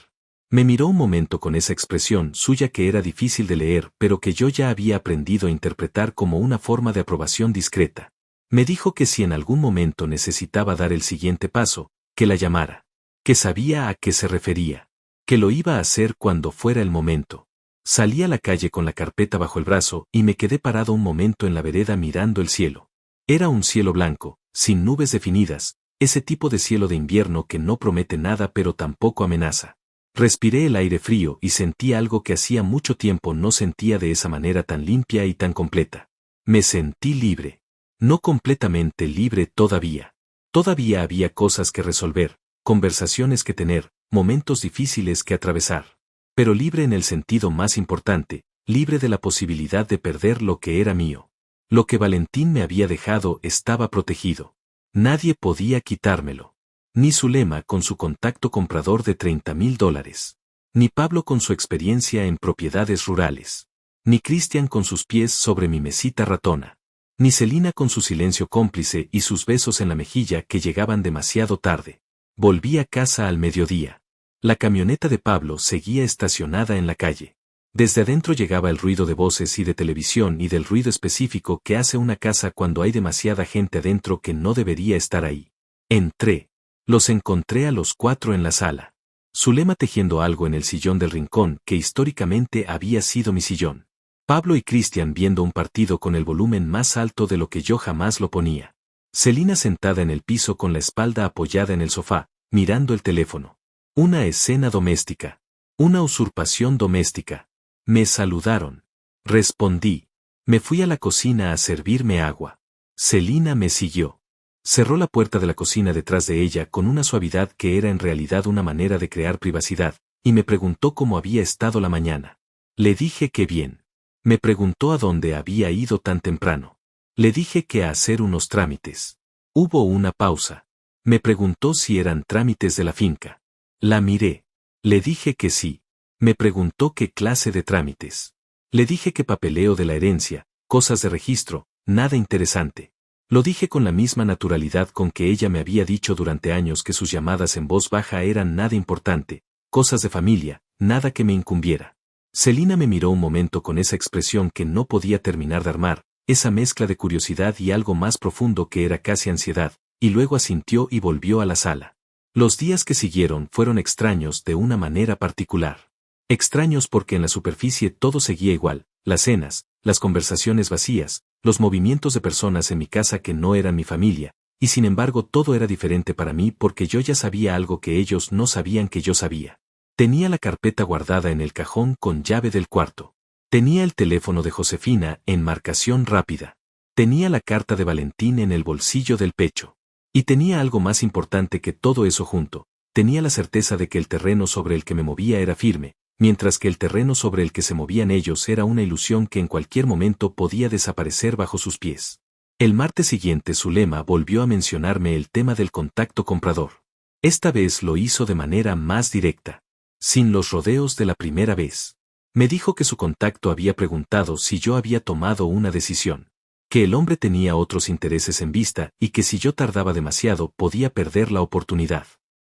Me miró un momento con esa expresión suya que era difícil de leer pero que yo ya había aprendido a interpretar como una forma de aprobación discreta. Me dijo que si en algún momento necesitaba dar el siguiente paso, que la llamara. Que sabía a qué se refería. Que lo iba a hacer cuando fuera el momento. Salí a la calle con la carpeta bajo el brazo y me quedé parado un momento en la vereda mirando el cielo. Era un cielo blanco, sin nubes definidas, ese tipo de cielo de invierno que no promete nada pero tampoco amenaza. Respiré el aire frío y sentí algo que hacía mucho tiempo no sentía de esa manera tan limpia y tan completa. Me sentí libre. No completamente libre todavía. Todavía había cosas que resolver, conversaciones que tener, momentos difíciles que atravesar. Pero libre en el sentido más importante, libre de la posibilidad de perder lo que era mío. Lo que Valentín me había dejado estaba protegido. Nadie podía quitármelo. Ni Zulema con su contacto comprador de $30,000. Ni Pablo con su experiencia en propiedades rurales. Ni Cristian con sus pies sobre mi mesita ratona. Ni Celina con su silencio cómplice y sus besos en la mejilla que llegaban demasiado tarde. Volví a casa al mediodía. La camioneta de Pablo seguía estacionada en la calle. Desde adentro llegaba el ruido de voces y de televisión y del ruido específico que hace una casa cuando hay demasiada gente adentro que no debería estar ahí. Entré. Los encontré a los 4 en la sala. Zulema tejiendo algo en el sillón del rincón que históricamente había sido mi sillón. Pablo y Cristian viendo un partido con el volumen más alto de lo que yo jamás lo ponía. Celina sentada en el piso con la espalda apoyada en el sofá, mirando el teléfono. Una escena doméstica. Una usurpación doméstica. Me saludaron. Respondí. Me fui a la cocina a servirme agua. Celina me siguió. Cerró la puerta de la cocina detrás de ella con una suavidad que era en realidad una manera de crear privacidad, y me preguntó cómo había estado la mañana. Le dije que bien. Me preguntó a dónde había ido tan temprano. Le dije que a hacer unos trámites. Hubo una pausa. Me preguntó si eran trámites de la finca. La miré. Le dije que sí. Me preguntó qué clase de trámites. Le dije que papeleo de la herencia, cosas de registro, nada interesante. Lo dije con la misma naturalidad con que ella me había dicho durante años que sus llamadas en voz baja eran nada importante, cosas de familia, nada que me incumbiera. Celina me miró un momento con esa expresión que no podía terminar de armar, esa mezcla de curiosidad y algo más profundo que era casi ansiedad, y luego asintió y volvió a la sala. Los días que siguieron fueron extraños de una manera particular. Extraños porque en la superficie todo seguía igual, las cenas, las conversaciones vacías, los movimientos de personas en mi casa que no eran mi familia, y sin embargo todo era diferente para mí porque yo ya sabía algo que ellos no sabían que yo sabía. Tenía la carpeta guardada en el cajón con llave del cuarto. Tenía el teléfono de Josefina en marcación rápida. Tenía la carta de Valentín en el bolsillo del pecho. Y tenía algo más importante que todo eso junto. Tenía la certeza de que el terreno sobre el que me movía era firme, mientras que el terreno sobre el que se movían ellos era una ilusión que en cualquier momento podía desaparecer bajo sus pies. El martes siguiente Zulema volvió a mencionarme el tema del contacto comprador. Esta vez lo hizo de manera más directa, sin los rodeos de la primera vez. Me dijo que su contacto había preguntado si yo había tomado una decisión, que el hombre tenía otros intereses en vista y que si yo tardaba demasiado podía perder la oportunidad.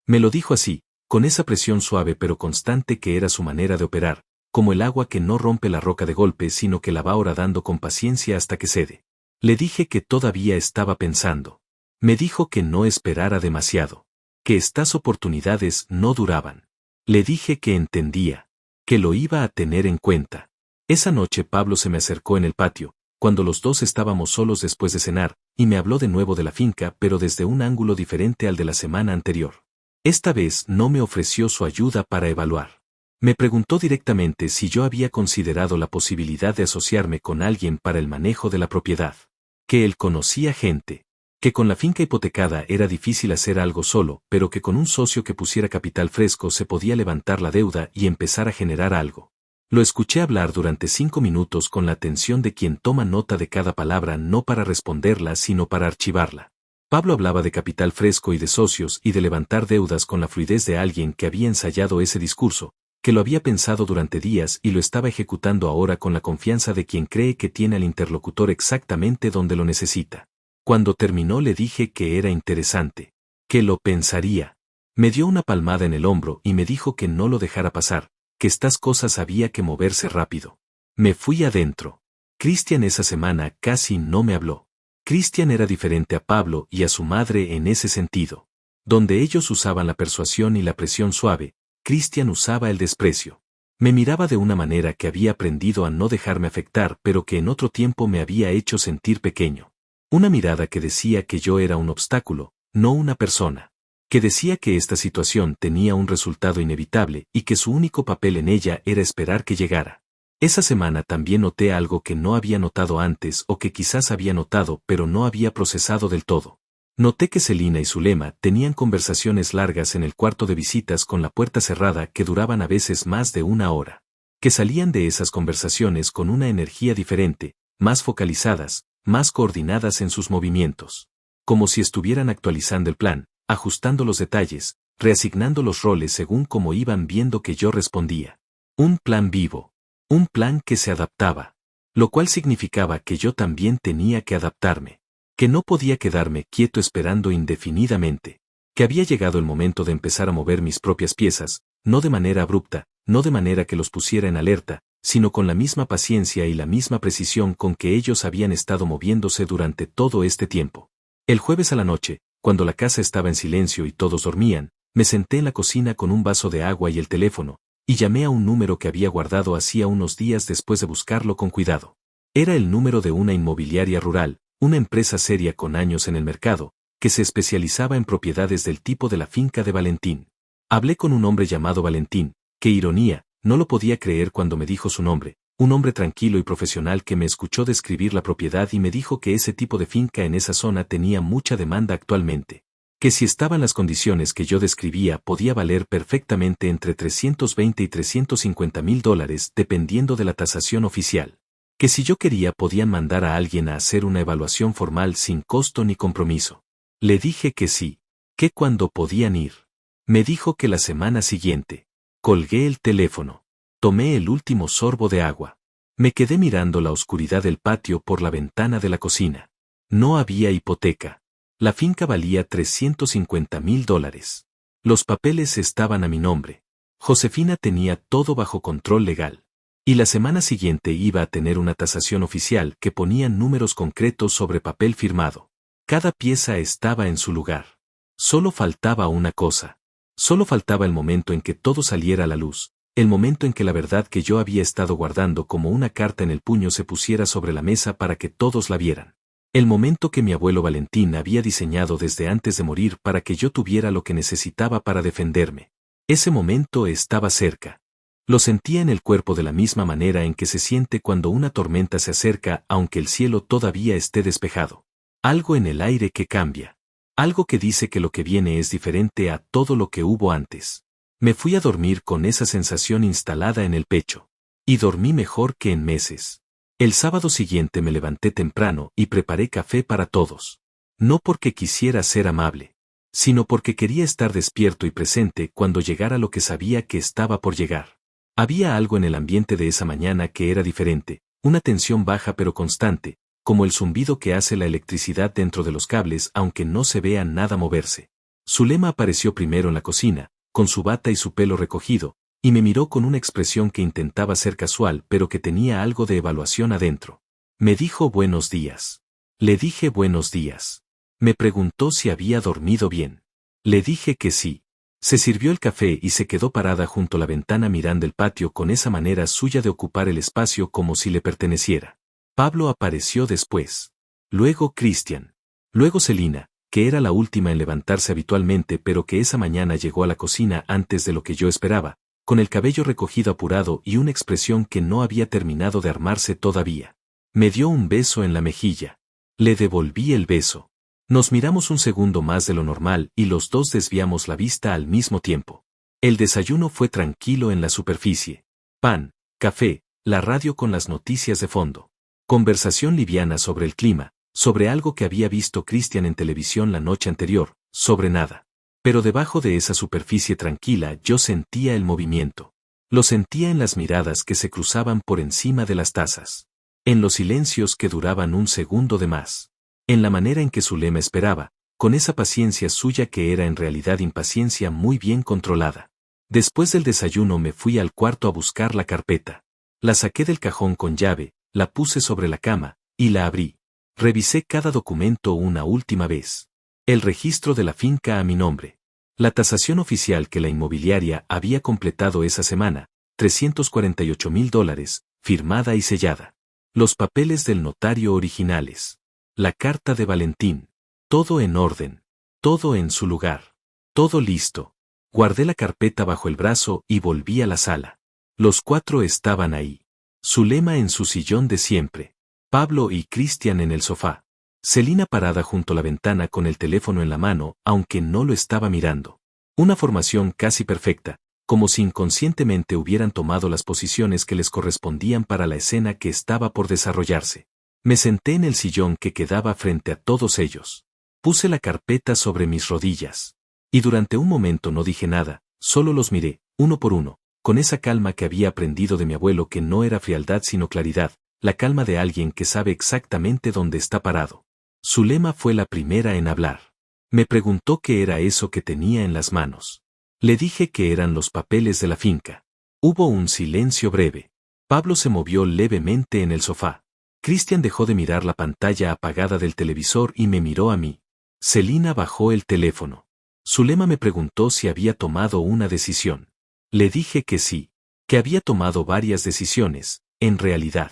Me lo dijo así, con esa presión suave pero constante que era su manera de operar, como el agua que no rompe la roca de golpe sino que la va horadando con paciencia hasta que cede. Le dije que todavía estaba pensando. Me dijo que no esperara demasiado, que estas oportunidades no duraban. Le dije que entendía, que lo iba a tener en cuenta. Esa noche Pablo se me acercó en el patio, cuando los dos estábamos solos después de cenar, y me habló de nuevo de la finca pero desde un ángulo diferente al de la semana anterior. Esta vez no me ofreció su ayuda para evaluar. Me preguntó directamente si yo había considerado la posibilidad de asociarme con alguien para el manejo de la propiedad. Que él conocía gente. Que con la finca hipotecada era difícil hacer algo solo, pero que con un socio que pusiera capital fresco se podía levantar la deuda y empezar a generar algo. Lo escuché hablar durante 5 minutos con la atención de quien toma nota de cada palabra no para responderla sino para archivarla. Pablo hablaba de capital fresco y de socios y de levantar deudas con la fluidez de alguien que había ensayado ese discurso, que lo había pensado durante días y lo estaba ejecutando ahora con la confianza de quien cree que tiene al interlocutor exactamente donde lo necesita. Cuando terminó le dije que era interesante, que lo pensaría, Me dio una palmada en el hombro y me dijo que no lo dejara pasar, que estas cosas había que moverse rápido. Me fui adentro. Cristian esa semana casi no me habló. Cristian era diferente a Pablo y a su madre en ese sentido. Donde ellos usaban la persuasión y la presión suave, Cristian usaba el desprecio. Me miraba de una manera que había aprendido a no dejarme afectar, pero que en otro tiempo me había hecho sentir pequeño. Una mirada que decía que yo era un obstáculo, no una persona. Que decía que esta situación tenía un resultado inevitable y que su único papel en ella era esperar que llegara. Esa semana también noté algo que no había notado antes o que quizás había notado pero no había procesado del todo. Noté que Celina y Zulema tenían conversaciones largas en el cuarto de visitas con la puerta cerrada que duraban a veces más de una hora. Que salían de esas conversaciones con una energía diferente, más focalizadas, más coordinadas en sus movimientos. Como si estuvieran actualizando el plan, ajustando los detalles, reasignando los roles según como iban viendo que yo respondía. Un plan vivo. Un plan que se adaptaba. Lo cual significaba que yo también tenía que adaptarme. Que no podía quedarme quieto esperando indefinidamente. Que había llegado el momento de empezar a mover mis propias piezas, no de manera abrupta, no de manera que los pusiera en alerta, sino con la misma paciencia y la misma precisión con que ellos habían estado moviéndose durante todo este tiempo. El jueves a la noche, cuando la casa estaba en silencio y todos dormían, me senté en la cocina con un vaso de agua y el teléfono, y llamé a un número que había guardado hacía unos días después de buscarlo con cuidado. Era el número de una inmobiliaria rural, una empresa seria con años en el mercado, que se especializaba en propiedades del tipo de la finca de Valentín. Hablé con un hombre llamado Valentín, qué ironía, no lo podía creer cuando me dijo su nombre, un hombre tranquilo y profesional que me escuchó describir la propiedad y me dijo que ese tipo de finca en esa zona tenía mucha demanda actualmente. Que si estaban las condiciones que yo describía podía valer perfectamente entre 320 y 350 mil dólares dependiendo de la tasación oficial. Que si yo quería podían mandar a alguien a hacer una evaluación formal sin costo ni compromiso. Le dije que sí. Que cuando podían ir. Me dijo que la semana siguiente. Colgué el teléfono. Tomé el último sorbo de agua. Me quedé mirando la oscuridad del patio por la ventana de la cocina. No había hipoteca. La finca valía 350 mil dólares. Los papeles estaban a mi nombre. Josefina tenía todo bajo control legal. Y la semana siguiente iba a tener una tasación oficial que ponía números concretos sobre papel firmado. Cada pieza estaba en su lugar. Solo faltaba una cosa. Solo faltaba el momento en que todo saliera a la luz, el momento en que la verdad que yo había estado guardando como una carta en el puño se pusiera sobre la mesa para que todos la vieran. El momento que mi abuelo Valentín había diseñado desde antes de morir para que yo tuviera lo que necesitaba para defenderme. Ese momento estaba cerca. Lo sentía en el cuerpo de la misma manera en que se siente cuando una tormenta se acerca aunque el cielo todavía esté despejado. Algo en el aire que cambia. Algo que dice que lo que viene es diferente a todo lo que hubo antes. Me fui a dormir con esa sensación instalada en el pecho. Y dormí mejor que en meses. El sábado siguiente me levanté temprano y preparé café para todos. No porque quisiera ser amable, sino porque quería estar despierto y presente cuando llegara lo que sabía que estaba por llegar. Había algo en el ambiente de esa mañana que era diferente, una tensión baja pero constante, como el zumbido que hace la electricidad dentro de los cables aunque no se vea nada moverse. Zulema apareció primero en la cocina, con su bata y su pelo recogido, y me miró con una expresión que intentaba ser casual pero que tenía algo de evaluación adentro. Me dijo buenos días. Le dije buenos días. Me preguntó si había dormido bien. Le dije que sí. Se sirvió el café y se quedó parada junto a la ventana mirando el patio con esa manera suya de ocupar el espacio como si le perteneciera. Pablo apareció después. Luego Cristian. Luego Celina, que era la última en levantarse habitualmente pero que esa mañana llegó a la cocina antes de lo que yo esperaba, con el cabello recogido apurado y una expresión que no había terminado de armarse todavía. Me dio un beso en la mejilla. Le devolví el beso. Nos miramos un segundo más de lo normal y los dos desviamos la vista al mismo tiempo. El desayuno fue tranquilo en la superficie. Pan, café, la radio con las noticias de fondo. Conversación liviana sobre el clima, sobre algo que había visto Cristian en televisión la noche anterior, sobre nada. Pero debajo de esa superficie tranquila yo sentía el movimiento. Lo sentía en las miradas que se cruzaban por encima de las tazas. En los silencios que duraban un segundo de más. En la manera en que Zulema esperaba, con esa paciencia suya que era en realidad impaciencia muy bien controlada. Después del desayuno me fui al cuarto a buscar la carpeta. La saqué del cajón con llave, la puse sobre la cama, y la abrí. Revisé cada documento una última vez. El registro de la finca a mi nombre. La tasación oficial que la inmobiliaria había completado esa semana, $348,000, firmada y sellada. Los papeles del notario originales. La carta de Valentín. Todo en orden. Todo en su lugar. Todo listo. Guardé la carpeta bajo el brazo y volví a la sala. Los 4 estaban ahí. Zulema en su sillón de siempre. Pablo y Cristian en el sofá. Celina parada junto a la ventana con el teléfono en la mano, aunque no lo estaba mirando. Una formación casi perfecta, como si inconscientemente hubieran tomado las posiciones que les correspondían para la escena que estaba por desarrollarse. Me senté en el sillón que quedaba frente a todos ellos. Puse la carpeta sobre mis rodillas. Y durante un momento no dije nada, solo los miré, uno por uno, con esa calma que había aprendido de mi abuelo, que no era frialdad sino claridad, la calma de alguien que sabe exactamente dónde está parado. Zulema fue la primera en hablar. Me preguntó qué era eso que tenía en las manos. Le dije que eran los papeles de la finca. Hubo un silencio breve. Pablo se movió levemente en el sofá. Cristian dejó de mirar la pantalla apagada del televisor y me miró a mí. Celina bajó el teléfono. Zulema me preguntó si había tomado una decisión. Le dije que sí, que había tomado varias decisiones, en realidad,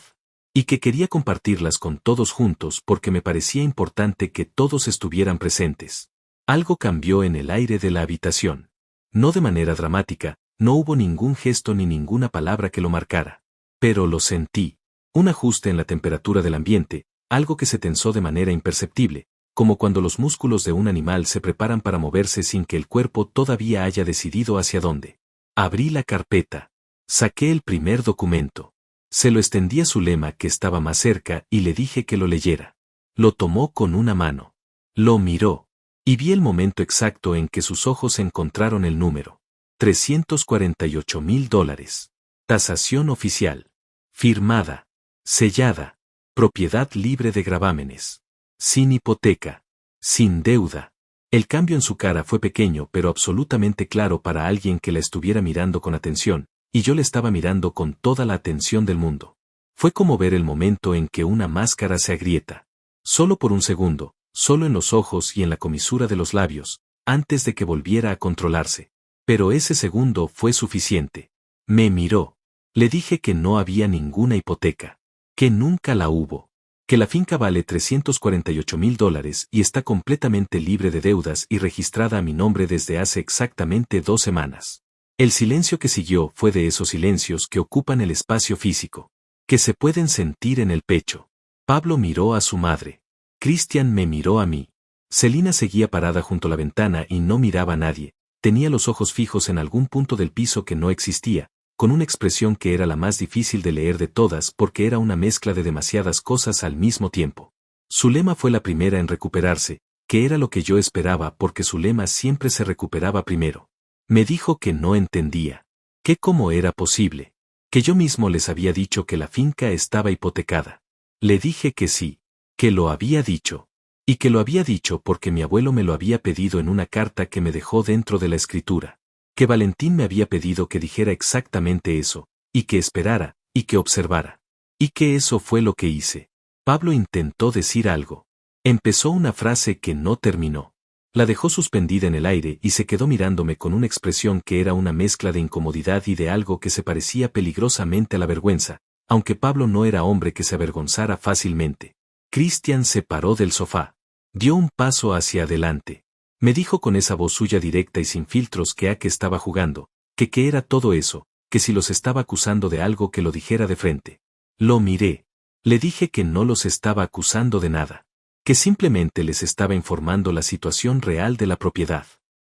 y que quería compartirlas con todos juntos porque me parecía importante que todos estuvieran presentes. Algo cambió en el aire de la habitación. No de manera dramática, no hubo ningún gesto ni ninguna palabra que lo marcara. Pero lo sentí. Un ajuste en la temperatura del ambiente, algo que se tensó de manera imperceptible, como cuando los músculos de un animal se preparan para moverse sin que el cuerpo todavía haya decidido hacia dónde. Abrí la carpeta. Saqué el primer documento. Se lo extendí a Zulema, que estaba más cerca, y le dije que lo leyera. Lo tomó con una mano. Lo miró. Y vi el momento exacto en que sus ojos encontraron el número. $348,000. Tasación oficial. Firmada. Sellada. Propiedad libre de gravámenes. Sin hipoteca. Sin deuda. El cambio en su cara fue pequeño pero absolutamente claro para alguien que la estuviera mirando con atención, y yo le estaba mirando con toda la atención del mundo. Fue como ver el momento en que una máscara se agrieta. Solo por un segundo, solo en los ojos y en la comisura de los labios, antes de que volviera a controlarse. Pero ese segundo fue suficiente. Me miró. Le dije que no había ninguna hipoteca. Que nunca la hubo. Que la finca vale $348,000 y está completamente libre de deudas y registrada a mi nombre desde hace exactamente 2 semanas. El silencio que siguió fue de esos silencios que ocupan el espacio físico, que se pueden sentir en el pecho. Pablo miró a su madre. Cristian me miró a mí. Celina seguía parada junto a la ventana y no miraba a nadie. Tenía los ojos fijos en algún punto del piso que no existía, con una expresión que era la más difícil de leer de todas porque era una mezcla de demasiadas cosas al mismo tiempo. Zulema fue la primera en recuperarse, que era lo que yo esperaba porque Zulema siempre se recuperaba primero. Me dijo que no entendía. Que cómo era posible. Que yo mismo les había dicho que la finca estaba hipotecada. Le dije que sí. Que lo había dicho. Y que lo había dicho porque mi abuelo me lo había pedido en una carta que me dejó dentro de la escritura. Que Valentín me había pedido que dijera exactamente eso, y que esperara, y que observara. Y que eso fue lo que hice. Pablo intentó decir algo. Empezó una frase que no terminó. La dejó suspendida en el aire y se quedó mirándome con una expresión que era una mezcla de incomodidad y de algo que se parecía peligrosamente a la vergüenza, aunque Pablo no era hombre que se avergonzara fácilmente. Cristian se paró del sofá. Dio un paso hacia adelante. Me dijo con esa voz suya directa y sin filtros que a qué estaba jugando, que qué era todo eso, que si los estaba acusando de algo que lo dijera de frente. Lo miré. Le dije que no los estaba acusando de nada. Que simplemente les estaba informando la situación real de la propiedad.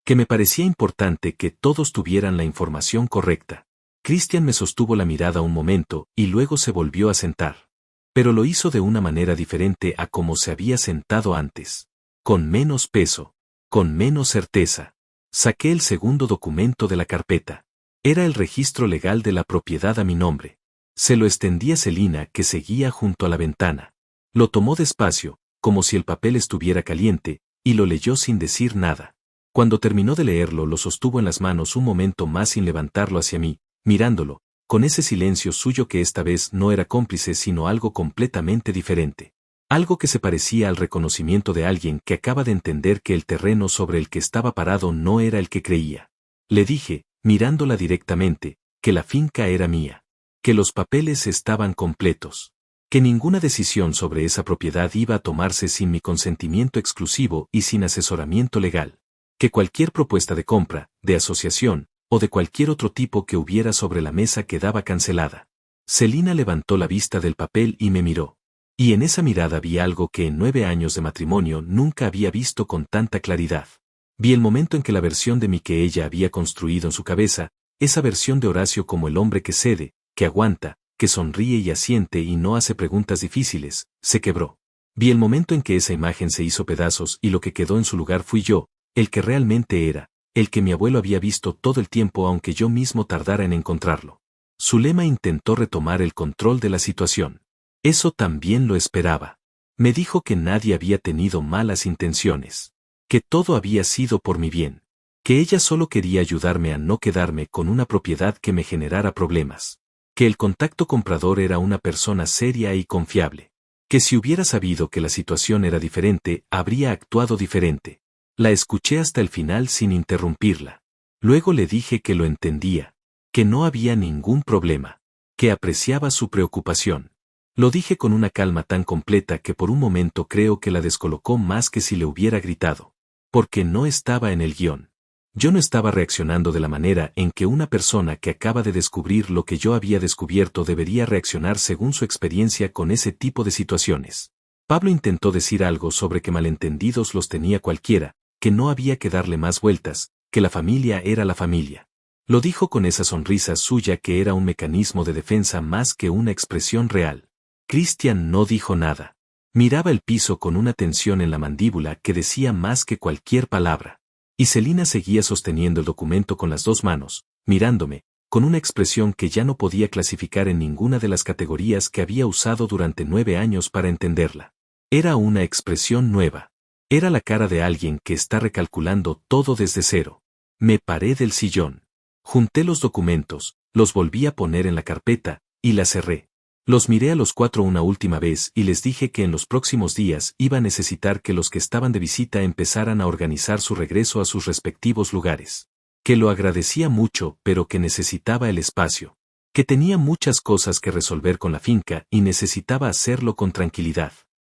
Que me parecía importante que todos tuvieran la información correcta. Cristian me sostuvo la mirada un momento y luego se volvió a sentar. Pero lo hizo de una manera diferente a como se había sentado antes. Con menos peso. Con menos certeza. Saqué el segundo documento de la carpeta. Era el registro legal de la propiedad a mi nombre. Se lo extendí a Celina, que seguía junto a la ventana. Lo tomó despacio, como si el papel estuviera caliente, y lo leyó sin decir nada. Cuando terminó de leerlo lo sostuvo en las manos un momento más sin levantarlo hacia mí, mirándolo, con ese silencio suyo que esta vez no era cómplice sino algo completamente diferente. Algo que se parecía al reconocimiento de alguien que acaba de entender que el terreno sobre el que estaba parado no era el que creía. Le dije, mirándola directamente, que la finca era mía, que los papeles estaban completos, que ninguna decisión sobre esa propiedad iba a tomarse sin mi consentimiento exclusivo y sin asesoramiento legal, que cualquier propuesta de compra, de asociación, o de cualquier otro tipo que hubiera sobre la mesa quedaba cancelada. Celina levantó la vista del papel y me miró. Y en esa mirada vi algo que en 9 años de matrimonio nunca había visto con tanta claridad. Vi el momento en que la versión de mí que ella había construido en su cabeza, esa versión de Horacio como el hombre que cede, que aguanta, que sonríe y asiente y no hace preguntas difíciles, se quebró. Vi el momento en que esa imagen se hizo pedazos y lo que quedó en su lugar fui yo, el que realmente era, el que mi abuelo había visto todo el tiempo aunque yo mismo tardara en encontrarlo. Zulema intentó retomar el control de la situación. Eso también lo esperaba. Me dijo que nadie había tenido malas intenciones, que todo había sido por mi bien, que ella solo quería ayudarme a no quedarme con una propiedad que me generara problemas, que el contacto comprador era una persona seria y confiable, que si hubiera sabido que la situación era diferente, habría actuado diferente. La escuché hasta el final sin interrumpirla. Luego le dije que lo entendía, que no había ningún problema, que apreciaba su preocupación. Lo dije con una calma tan completa que por un momento creo que la descolocó más que si le hubiera gritado. Porque no estaba en el guión. Yo no estaba reaccionando de la manera en que una persona que acaba de descubrir lo que yo había descubierto debería reaccionar según su experiencia con ese tipo de situaciones. Pablo intentó decir algo sobre que malentendidos los tenía cualquiera, que no había que darle más vueltas, que la familia era la familia. Lo dijo con esa sonrisa suya que era un mecanismo de defensa más que una expresión real. Cristian no dijo nada. Miraba el piso con una tensión en la mandíbula que decía más que cualquier palabra. Y Celina seguía sosteniendo el documento con las 2 manos, mirándome, con una expresión que ya no podía clasificar en ninguna de las categorías que había usado durante 9 años para entenderla. Era una expresión nueva. Era la cara de alguien que está recalculando todo desde cero. Me paré del sillón. Junté los documentos, los volví a poner en la carpeta, y la cerré. Los miré a los 4 una última vez y les dije que en los próximos días iba a necesitar que los que estaban de visita empezaran a organizar su regreso a sus respectivos lugares. Que lo agradecía mucho pero que necesitaba el espacio. Que tenía muchas cosas que resolver con la finca y necesitaba hacerlo con tranquilidad.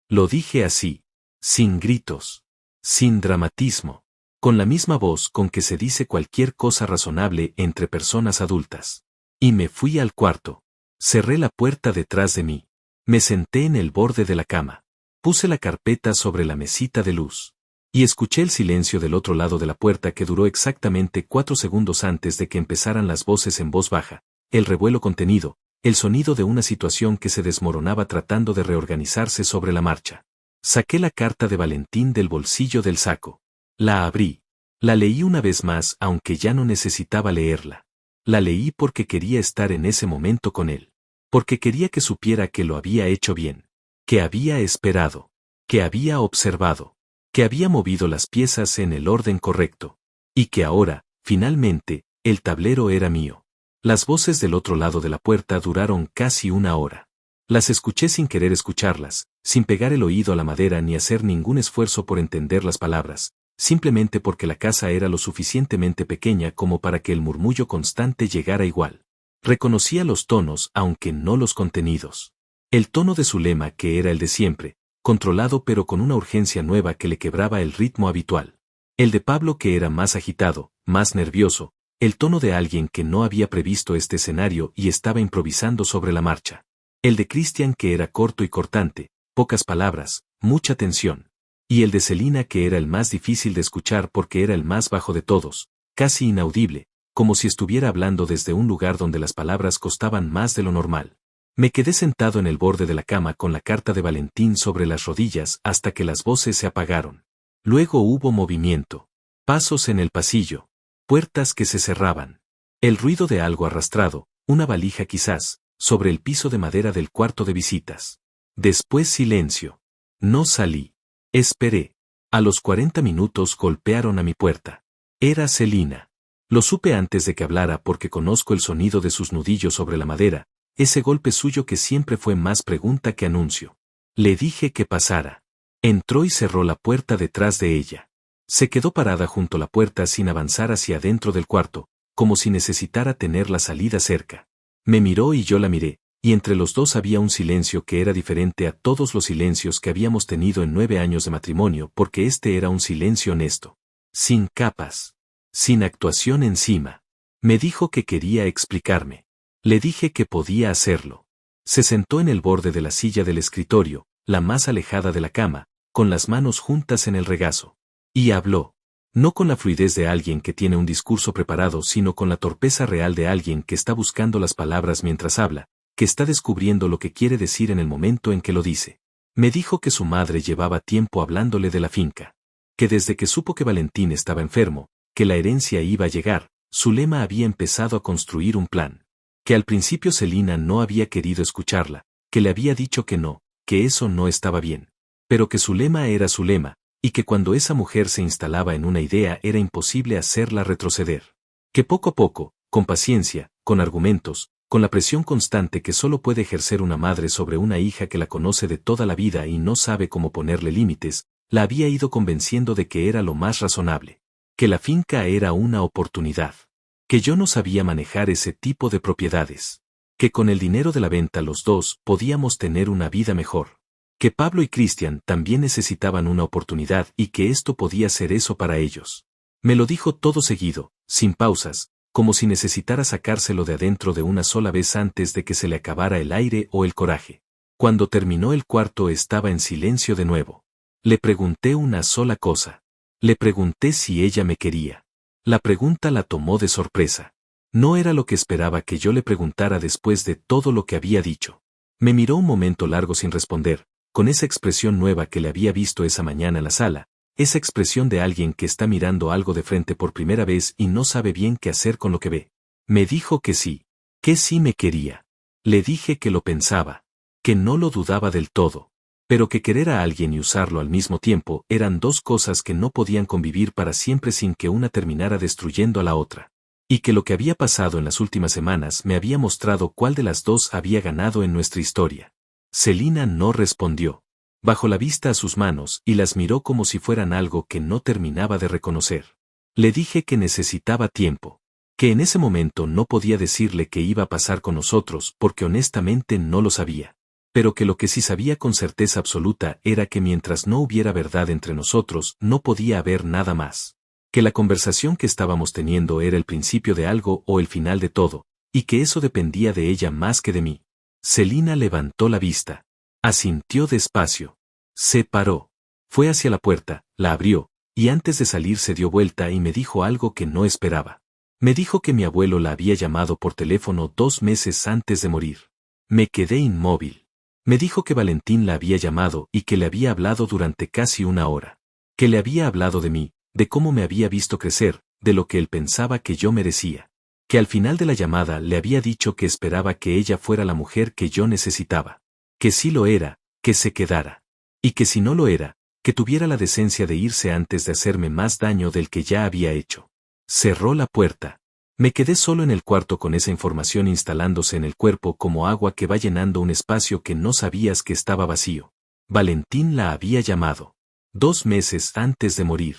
Lo dije así, sin gritos, sin dramatismo, con la misma voz con que se dice cualquier cosa razonable entre personas adultas. Y me fui al cuarto. Cerré la puerta detrás de mí. Me senté en el borde de la cama. Puse la carpeta sobre la mesita de luz. Y escuché el silencio del otro lado de la puerta que duró exactamente 4 segundos antes de que empezaran las voces en voz baja, el revuelo contenido, el sonido de una situación que se desmoronaba tratando de reorganizarse sobre la marcha. Saqué la carta de Valentín del bolsillo del saco. La abrí. La leí una vez más aunque ya no necesitaba leerla. La leí porque quería estar en ese momento con él. Porque quería que supiera que lo había hecho bien. Que había esperado. Que había observado. Que había movido las piezas en el orden correcto. Y que ahora, finalmente, el tablero era mío. Las voces del otro lado de la puerta duraron casi 1 hora. Las escuché sin querer escucharlas, sin pegar el oído a la madera ni hacer ningún esfuerzo por entender las palabras, simplemente porque la casa era lo suficientemente pequeña como para que el murmullo constante llegara igual. Reconocía los tonos aunque no los contenidos. El tono de Zulema que era el de siempre, controlado pero con una urgencia nueva que le quebraba el ritmo habitual. El de Pablo que era más agitado, más nervioso, el tono de alguien que no había previsto este escenario y estaba improvisando sobre la marcha. El de Cristian que era corto y cortante, pocas palabras, mucha tensión. Y el de Celina que era el más difícil de escuchar porque era el más bajo de todos, casi inaudible, como si estuviera hablando desde un lugar donde las palabras costaban más de lo normal. Me quedé sentado en el borde de la cama con la carta de Valentín sobre las rodillas hasta que las voces se apagaron. Luego hubo movimiento. Pasos en el pasillo. Puertas que se cerraban. El ruido de algo arrastrado, una valija quizás, sobre el piso de madera del cuarto de visitas. Después silencio. No salí. Esperé. A los 40 minutos golpearon a mi puerta. Era Celina. Lo supe antes de que hablara porque conozco el sonido de sus nudillos sobre la madera, ese golpe suyo que siempre fue más pregunta que anuncio. Le dije que pasara. Entró y cerró la puerta detrás de ella. Se quedó parada junto a la puerta sin avanzar hacia adentro del cuarto, como si necesitara tener la salida cerca. Me miró y yo la miré, y entre los dos había un silencio que era diferente a todos los silencios que habíamos tenido en 9 años de matrimonio porque este era un silencio honesto. Sin capas. Sin actuación encima. Me dijo que quería explicarme. Le dije que podía hacerlo. Se sentó en el borde de la silla del escritorio, la más alejada de la cama, con las manos juntas en el regazo. Y habló. No con la fluidez de alguien que tiene un discurso preparado, sino con la torpeza real de alguien que está buscando las palabras mientras habla, que está descubriendo lo que quiere decir en el momento en que lo dice. Me dijo que su madre llevaba tiempo hablándole de la finca. Que desde que supo que Valentín estaba enfermo, que la herencia iba a llegar, Zulema había empezado a construir un plan. Que al principio Celina no había querido escucharla, que le había dicho que no, que eso no estaba bien. Pero que Zulema era Zulema, y que cuando esa mujer se instalaba en una idea era imposible hacerla retroceder. Que poco a poco, con paciencia, con argumentos, con la presión constante que solo puede ejercer una madre sobre una hija que la conoce de toda la vida y no sabe cómo ponerle límites, la había ido convenciendo de que era lo más razonable. Que la finca era una oportunidad. Que yo no sabía manejar ese tipo de propiedades. Que con el dinero de la venta los dos podíamos tener una vida mejor. Que Pablo y Cristian también necesitaban una oportunidad y que esto podía ser eso para ellos. Me lo dijo todo seguido, sin pausas, como si necesitara sacárselo de adentro de una sola vez antes de que se le acabara el aire o el coraje. Cuando terminó el cuarto estaba en silencio de nuevo. Le pregunté una sola cosa. Le pregunté si ella me quería. La pregunta la tomó de sorpresa. No era lo que esperaba que yo le preguntara después de todo lo que había dicho. Me miró un momento largo sin responder, con esa expresión nueva que le había visto esa mañana en la sala, esa expresión de alguien que está mirando algo de frente por primera vez y no sabe bien qué hacer con lo que ve. Me dijo que sí me quería. Le dije que lo pensaba, que no lo dudaba del todo, pero que querer a alguien y usarlo al mismo tiempo eran dos cosas que no podían convivir para siempre sin que una terminara destruyendo a la otra. Y que lo que había pasado en las últimas semanas me había mostrado cuál de las dos había ganado en nuestra historia. Celina no respondió. Bajó la vista a sus manos y las miró como si fueran algo que no terminaba de reconocer. Le dije que necesitaba tiempo. Que en ese momento no podía decirle qué iba a pasar con nosotros porque honestamente no lo sabía. Pero que lo que sí sabía con certeza absoluta era que mientras no hubiera verdad entre nosotros no podía haber nada más. Que la conversación que estábamos teniendo era el principio de algo o el final de todo, y que eso dependía de ella más que de mí. Celina levantó la vista. Asintió despacio. Se paró. Fue hacia la puerta, la abrió, y antes de salir se dio vuelta y me dijo algo que no esperaba. Me dijo que mi abuelo la había llamado por teléfono 2 meses antes de morir. Me quedé inmóvil. Me dijo que Valentín la había llamado y que le había hablado durante casi 1 hora. Que le había hablado de mí, de cómo me había visto crecer, de lo que él pensaba que yo merecía. Que al final de la llamada le había dicho que esperaba que ella fuera la mujer que yo necesitaba. Que sí lo era, que se quedara. Y que si no lo era, que tuviera la decencia de irse antes de hacerme más daño del que ya había hecho. Cerró la puerta. Me quedé solo en el cuarto con esa información instalándose en el cuerpo como agua que va llenando un espacio que no sabías que estaba vacío. Valentín la había llamado. 2 meses antes de morir.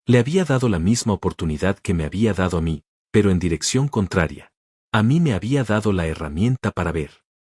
Le había dado la misma oportunidad que me había dado a mí, pero en dirección contraria. A mí me había dado la herramienta para ver.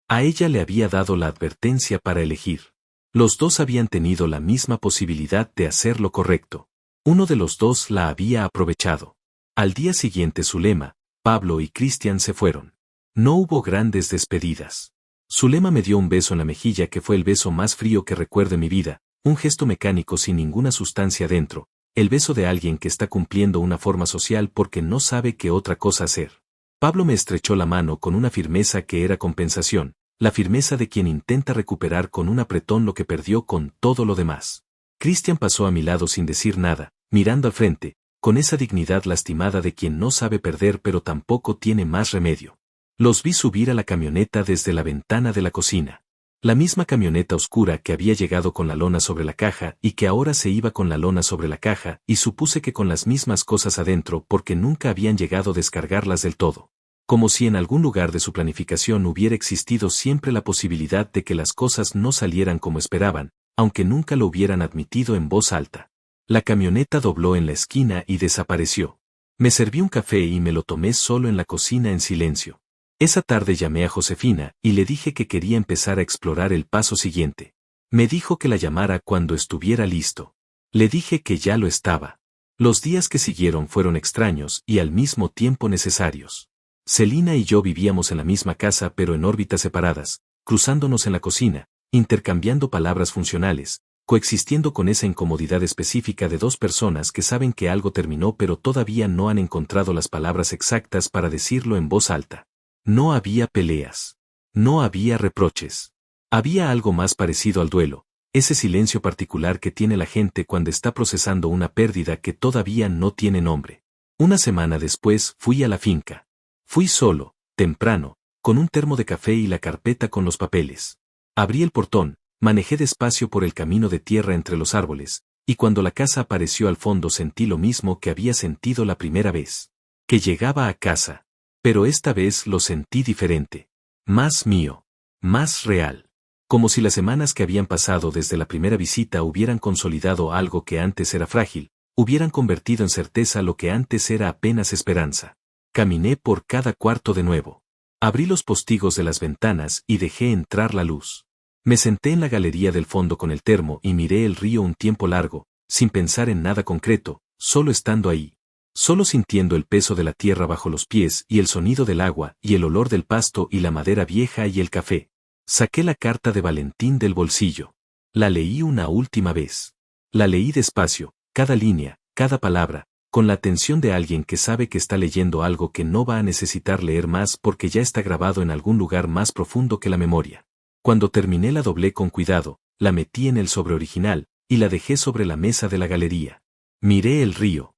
A ella le había dado la advertencia para elegir. Los dos habían tenido la misma posibilidad de hacer lo correcto. Uno de los dos la había aprovechado. Al día siguiente Zulema, Pablo y Cristian se fueron. No hubo grandes despedidas. Zulema me dio un beso en la mejilla que fue el beso más frío que recuerde mi vida, un gesto mecánico sin ninguna sustancia dentro, el beso de alguien que está cumpliendo una forma social porque no sabe qué otra cosa hacer. Pablo me estrechó la mano con una firmeza que era compensación, la firmeza de quien intenta recuperar con un apretón lo que perdió con todo lo demás. Cristian pasó a mi lado sin decir nada, mirando al frente, con esa dignidad lastimada de quien no sabe perder pero tampoco tiene más remedio. Los vi subir a la camioneta desde la ventana de la cocina. La misma camioneta oscura que había llegado con la lona sobre la caja y que ahora se iba con la lona sobre la caja, y supuse que con las mismas cosas adentro porque nunca habían llegado a descargarlas del todo. Como si en algún lugar de su planificación hubiera existido siempre la posibilidad de que las cosas no salieran como esperaban, aunque nunca lo hubieran admitido en voz alta. La camioneta dobló en la esquina y desapareció. Me serví un café y me lo tomé solo en la cocina en silencio. Esa tarde llamé a Josefina y le dije que quería empezar a explorar el paso siguiente. Me dijo que la llamara cuando estuviera listo. Le dije que ya lo estaba. Los días que siguieron fueron extraños y al mismo tiempo necesarios. Celina y yo vivíamos en la misma casa pero en órbitas separadas, cruzándonos en la cocina, intercambiando palabras funcionales, coexistiendo con esa incomodidad específica de dos personas que saben que algo terminó pero todavía no han encontrado las palabras exactas para decirlo en voz alta. No había peleas. No había reproches. Había algo más parecido al duelo, ese silencio particular que tiene la gente cuando está procesando una pérdida que todavía no tiene nombre. Una semana después fui a la finca. Fui solo, temprano, con un termo de café y la carpeta con los papeles. Abrí el portón, manejé despacio por el camino de tierra entre los árboles, y cuando la casa apareció al fondo sentí lo mismo que había sentido la primera vez. Que llegaba a casa. Pero esta vez lo sentí diferente. Más mío. Más real. Como si las semanas que habían pasado desde la primera visita hubieran consolidado algo que antes era frágil, hubieran convertido en certeza lo que antes era apenas esperanza. Caminé por cada cuarto de nuevo. Abrí los postigos de las ventanas y dejé entrar la luz. Me senté en la galería del fondo con el termo y miré el río un tiempo largo, sin pensar en nada concreto, solo estando ahí. Solo sintiendo el peso de la tierra bajo los pies y el sonido del agua y el olor del pasto y la madera vieja y el café. Saqué la carta de Valentín del bolsillo. La leí una última vez. La leí despacio, cada línea, cada palabra, con la atención de alguien que sabe que está leyendo algo que no va a necesitar leer más porque ya está grabado en algún lugar más profundo que la memoria. Cuando terminé la doblé con cuidado, la metí en el sobre original y la dejé sobre la mesa de la galería. Miré el río.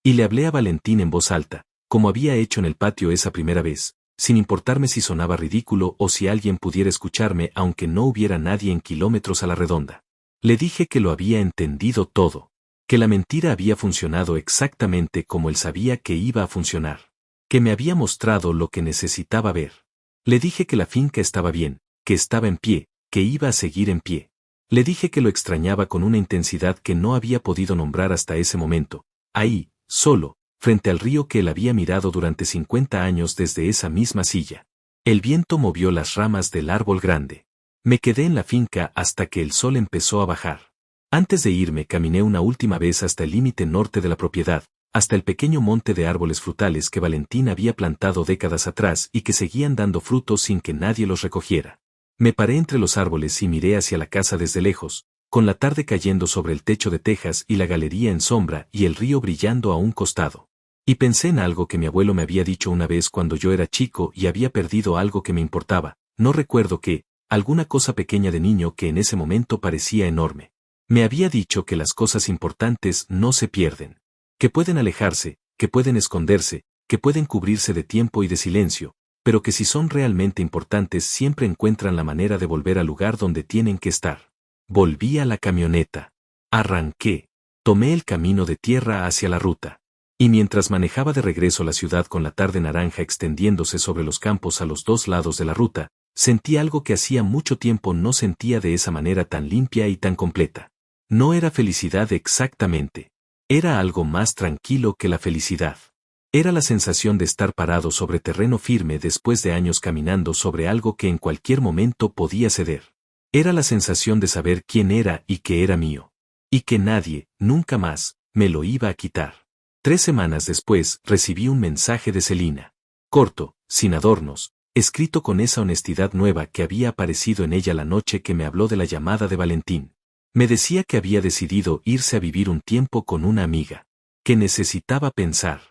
Y le hablé a Valentín en voz alta, como había hecho en el patio esa primera vez, sin importarme si sonaba ridículo o si alguien pudiera escucharme aunque no hubiera nadie en kilómetros a la redonda. Le dije que lo había entendido todo, que la mentira había funcionado exactamente como él sabía que iba a funcionar, que me había mostrado lo que necesitaba ver. Le dije que la finca estaba bien, que estaba en pie, que iba a seguir en pie. Le dije que lo extrañaba con una intensidad que no había podido nombrar hasta ese momento, ahí, solo, frente al río que él había mirado durante 50 años desde esa misma silla. El viento movió las ramas del árbol grande. Me quedé en la finca hasta que el sol empezó a bajar. Antes de irme caminé una última vez hasta el límite norte de la propiedad, hasta el pequeño monte de árboles frutales que Valentín había plantado décadas atrás y que seguían dando frutos sin que nadie los recogiera. Me paré entre los árboles y miré hacia la casa desde lejos, con la tarde cayendo sobre el techo de tejas y la galería en sombra y el río brillando a un costado. Y pensé en algo que mi abuelo me había dicho una vez cuando yo era chico y había perdido algo que me importaba, no recuerdo qué, alguna cosa pequeña de niño que en ese momento parecía enorme. Me había dicho que las cosas importantes no se pierden, que pueden alejarse, que pueden esconderse, que pueden cubrirse de tiempo y de silencio, pero que si son realmente importantes siempre encuentran la manera de volver al lugar donde tienen que estar. Volví a la camioneta. Arranqué. Tomé el camino de tierra hacia la ruta. Y mientras manejaba de regreso a la ciudad con la tarde naranja extendiéndose sobre los campos a los dos lados de la ruta, sentí algo que hacía mucho tiempo no sentía de esa manera tan limpia y tan completa. No era felicidad exactamente. Era algo más tranquilo que la felicidad. Era la sensación de estar parado sobre terreno firme después de años caminando sobre algo que en cualquier momento podía ceder. Era la sensación de saber quién era y que era mío. Y que nadie, nunca más, me lo iba a quitar. 3 semanas después recibí un mensaje de Celina. Corto, sin adornos, escrito con esa honestidad nueva que había aparecido en ella la noche que me habló de la llamada de Valentín. Me decía que había decidido irse a vivir un tiempo con una amiga. Que necesitaba pensar.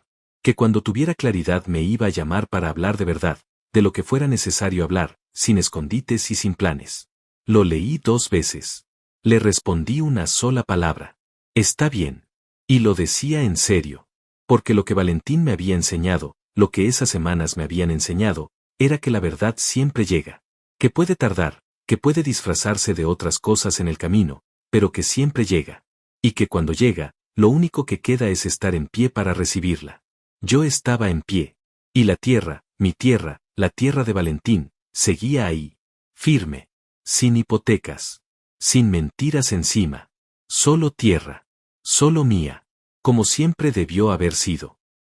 Que cuando tuviera claridad me iba a llamar para hablar de verdad, de lo que fuera necesario hablar, sin escondites y sin planes. Lo leí 2 veces. Le respondí una sola palabra. Está bien. Y lo decía en serio. Porque lo que Valentín me había enseñado, lo que esas semanas me habían enseñado, era que la verdad siempre llega. Que puede tardar, que puede disfrazarse de otras cosas en el camino, pero que siempre llega. Y que cuando llega, lo único que queda es estar en pie para recibirla. Yo estaba en pie. Y la tierra, mi tierra, la tierra de Valentín, seguía ahí. Firme. Sin hipotecas. Sin mentiras encima. Solo tierra. Solo mía. Como siempre debió haber sido.